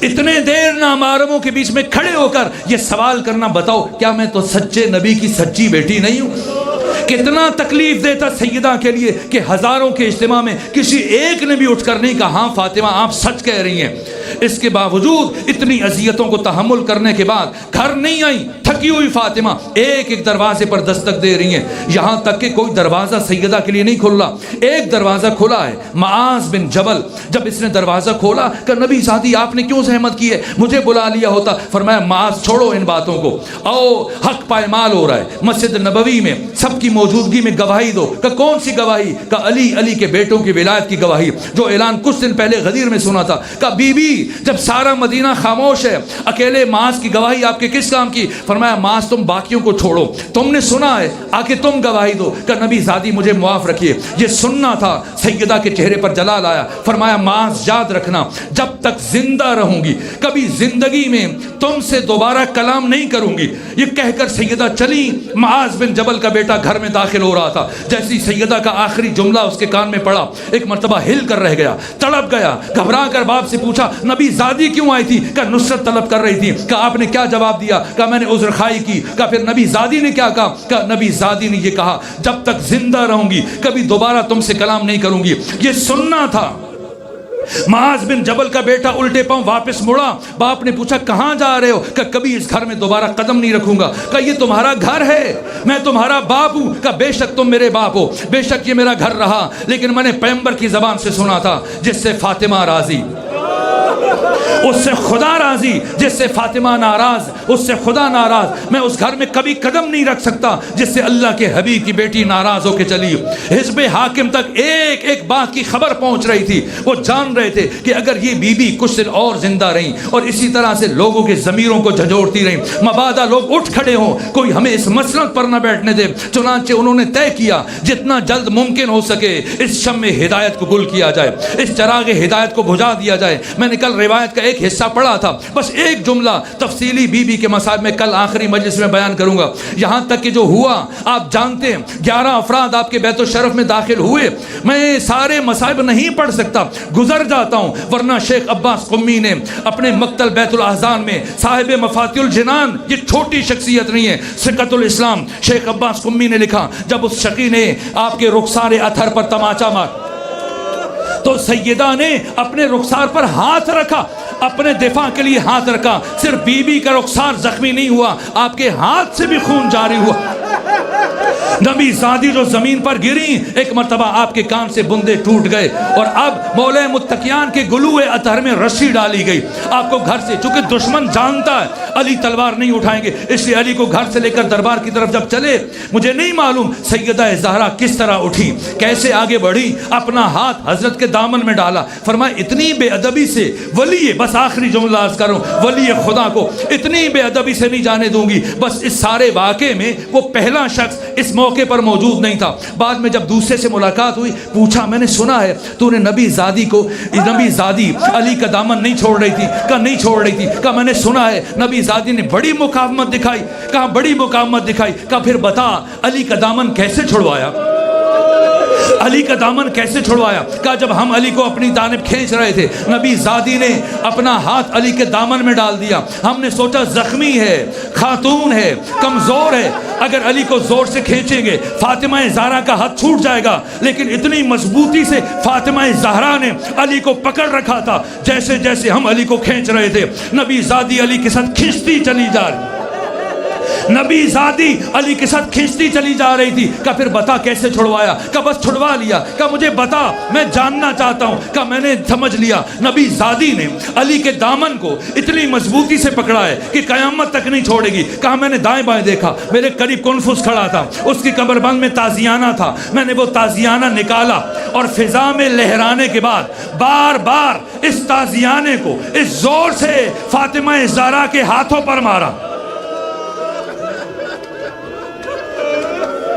اتنے دیر نامحرموں کے بیچ میں کھڑے ہو کر یہ سوال کرنا, بتاؤ کیا میں تو سچے نبی کی سچی بیٹی نہیں ہوں؟ کتنا تکلیف دیتا سیدہ کے لیے کہ ہزاروں کے اجتماع میں کسی ایک نے بھی اٹھ کر نہیں کہا ہاں فاطمہ آپ سچ کہہ رہی ہیں. اس کے باوجود اتنی اذیتوں کو تحمل کرنے کے بعد گھر نہیں آئی, تھکی ہوئی فاطمہ ایک ایک دروازے پر دستک دے رہی ہیں, یہاں تک کہ کوئی دروازہ سیدہ کے لیے نہیں کھل رہا. ایک دروازہ کھلا ہے, معاذ بن جبل. جب اس نے دروازہ کھولا کہ نبی ساتھی آپ نے کیوں زحمت کی ہے, مجھے بلا لیا ہوتا. فرمایا معاذ چھوڑو ان باتوں کو, آؤ حق پائمال ہو رہا ہے مسجد نبوی میں, سب کی موجودگی میں گواہی دو. کہ کون سی گواہی؟ کہ علی کے بیٹوں کی ولایت کی گواہی, جو اعلان کچھ دن پہلے غدیر میں سنا تھا. کہ بی بی جب سارا مدینہ خاموش ہے, اکیلے معاذ کی گواہی آپ کے کس کام کی؟ فرمایا معاذ تم باقیوں کو چھوڑو, تم نے سنا ہے آ کے تم گواہی دو. کہ نبی زادی مجھے معاف رکھیے, یہ سننا تھا. سیدہ کے چہرے پر جلال آیا. فرمایا معاذ یاد رکھنا جب تک زندہ رہوں گی کبھی زندگی میں تم سے دوبارہ کلام نہیں کروں گی. یہ کہہ کر سیدہ چلی. معاذ بن جبل کا بیٹا گھر میں داخل ہو رہا تھا. جیسی سیدہ کا آخری جملہ اس کے کان میں پڑا, ایک مرتبہ ہل کر رہ گیا, تڑپ گیا, گھبرا کر باپ سے پوچھا نبی زادی کیوں آئی تھی؟ کہ نصرت طلب کر رہی تھی. کہ آپ نے کیا جواب دیا؟ کہ میں نے عذر خواہی کی. کہ پھر نبی زادی نے کیا کہا؟ کہ نبی زادی نے یہ کہا جب تک زندہ رہوں گی کبھی دوبارہ تم سے کلام نہیں کروں گی. یہ سننا تھا. معاذ بن جبل کا بیٹا الٹے پاؤں واپس مڑا. باپ نے پوچھا کہاں جا رہے ہو؟ کہ کبھی اس گھر میں دوبارہ قدم نہیں رکھوں گا. کہ یہ تمہارا گھر ہے, میں تمہارا باپ ہوں. کہ بے شک تم میرے باپ ہو, بے شک یہ میرا گھر رہا, لیکن میں نے پیغمبر کی زبان سے سنا تھا جس سے فاطمہ راضی. اس سے خدا راضی جس سے فاطمہ ناراض، اس سے خدا ناراض۔ میں اس گھر میں کبھی قدم نہیں رکھ سکتا جس سے اللہ کے حبیب کی بیٹی ناراض ہو کے چلی۔ حزب حاکم تک ایک ایک بات کی خبر پہنچ رہی تھی، وہ جان رہے تھے کہ اگر یہ بی بی کچھ دن اور زندہ رہیں اور اسی طرح سے لوگوں کے ضمیروں کو جھنجھوڑتی رہیں، مبادا لوگ اٹھ کھڑے ہوں، کوئی ہمیں اس مسلط پر نہ بیٹھنے دے۔ چنانچہ انہوں نے طے کیا جتنا جلد ممکن ہو سکے اس شمع ہدایت کو گل کیا جائے، اس چراغ ہدایت کو بجھا دیا جائے۔ میں نے کل روایت کا ایک حصہ پڑھا تھا، بس ایک جملہ تفصیلی بی بی کے مصائب میں کل آخری مجلس میں بیان کروں گا۔ یہاں تک کہ جو ہوا آپ جانتے ہیں، 11 افراد آپ کے بیت الشرف میں داخل ہوئے۔ میں سارے مصائب نہیں پڑھ سکتا، گزر جاتا ہوں، ورنہ شیخ عباس قمی نے اپنے مقتل بیت الاحزان میں صاحب مفاتیح الجنان، یہ چھوٹی شخصیت نہیں ہے، ثقۃ الاسلام شیخ عباس قمی نے لکھا، جب اس شقی نے آپ کے رخسار اطہر پر تماچا مار تو سیدہ نے اپنے رخسار پر ہاتھ رکھا، اپنے دفاع کے لیے ہاتھ رکھا۔ صرف بی بی کا رخسار زخمی نہیں ہوا، آپ کے ہاتھ سے بھی خون جاری ہوا۔ نبی زادی جو زمین پر گری، ایک مرتبہ آپ کے کان سے بندے ٹوٹ گئے اور اب مولا متقیان کے گلوئے اطہر میں رسی ڈالی گئی۔ آپ کو گھر سے، چونکہ دشمن جانتا ہے علی تلوار نہیں اٹھائیں گے، اس لیے علی کو گھر سے لے کر دربار کی طرف جب چلے، مجھے نہیں معلوم سیدہ زہرا کس طرح اٹھی، کیسے آگے بڑھی، اپنا ہاتھ حضرت کے دامن میں ڈالا۔ فرمایا اتنی بے ادبی سے ولی، بس آخری جملہ عرض کروں، ولی خدا کو اتنی بے ادبی سے نہیں جانے دوں گی۔ بس اس سارے واقعے میں وہ پہلا شخص اس موقع پر موجود نہیں تھا۔ بعد میں جب دوسرے سے ملاقات ہوئی، پوچھا میں نے سنا ہے تو نے نبی زادی کو، نبی زادی علی کا دامن نہیں چھوڑ رہی تھی؟ کہا نہیں چھوڑ رہی تھی۔ کہا میں نے سنا ہے نبی زادی نے بڑی مقاومت دکھائی۔ کہا بڑی مقاومت دکھائی۔ کہا پھر بتا علی کا دامن کیسے چھڑوایا؟ علی کا دامن کیسے چھڑوایا؟ کہا جب ہم علی کو اپنی جانب کھینچ رہے تھے، نبی زادی نے اپنا ہاتھ علی کے دامن میں ڈال دیا۔ ہم نے سوچا زخمی ہے، خاتون ہے، کمزور ہے، اگر علی کو زور سے کھینچیں گے فاطمہ زہرا کا ہاتھ چھوٹ جائے گا، لیکن اتنی مضبوطی سے فاطمہ زہرا نے علی کو پکڑ رکھا تھا، جیسے جیسے ہم علی کو کھینچ رہے تھے نبی زادی علی کے ساتھ کھینچتی چلی جا رہی، نبی زادی علی کے ساتھ کھینچتی چلی جا رہی تھی۔ کہا پھر بتا کیسے چھڑوایا؟ کہا بس چھڑوا لیا۔ کہا مجھے بتا، میں جاننا چاہتا ہوں۔ کہا میں نے سمجھ لیا، نبی زادی نے علی کے دامن کو اتنی مضبوطی سے پکڑا ہے کہ قیامت تک نہیں چھوڑے گی۔ کہا میں نے دائیں بائیں دیکھا، میرے قریب کنفس کھڑا تھا، اس کی کمر بند میں تازیانہ تھا، میں نے وہ تازیانہ نکالا اور فضا میں لہرانے کے بعد بار بار اس تازیانے کو اس زور سے فاطمہ زہرا کے ہاتھوں پر مارا۔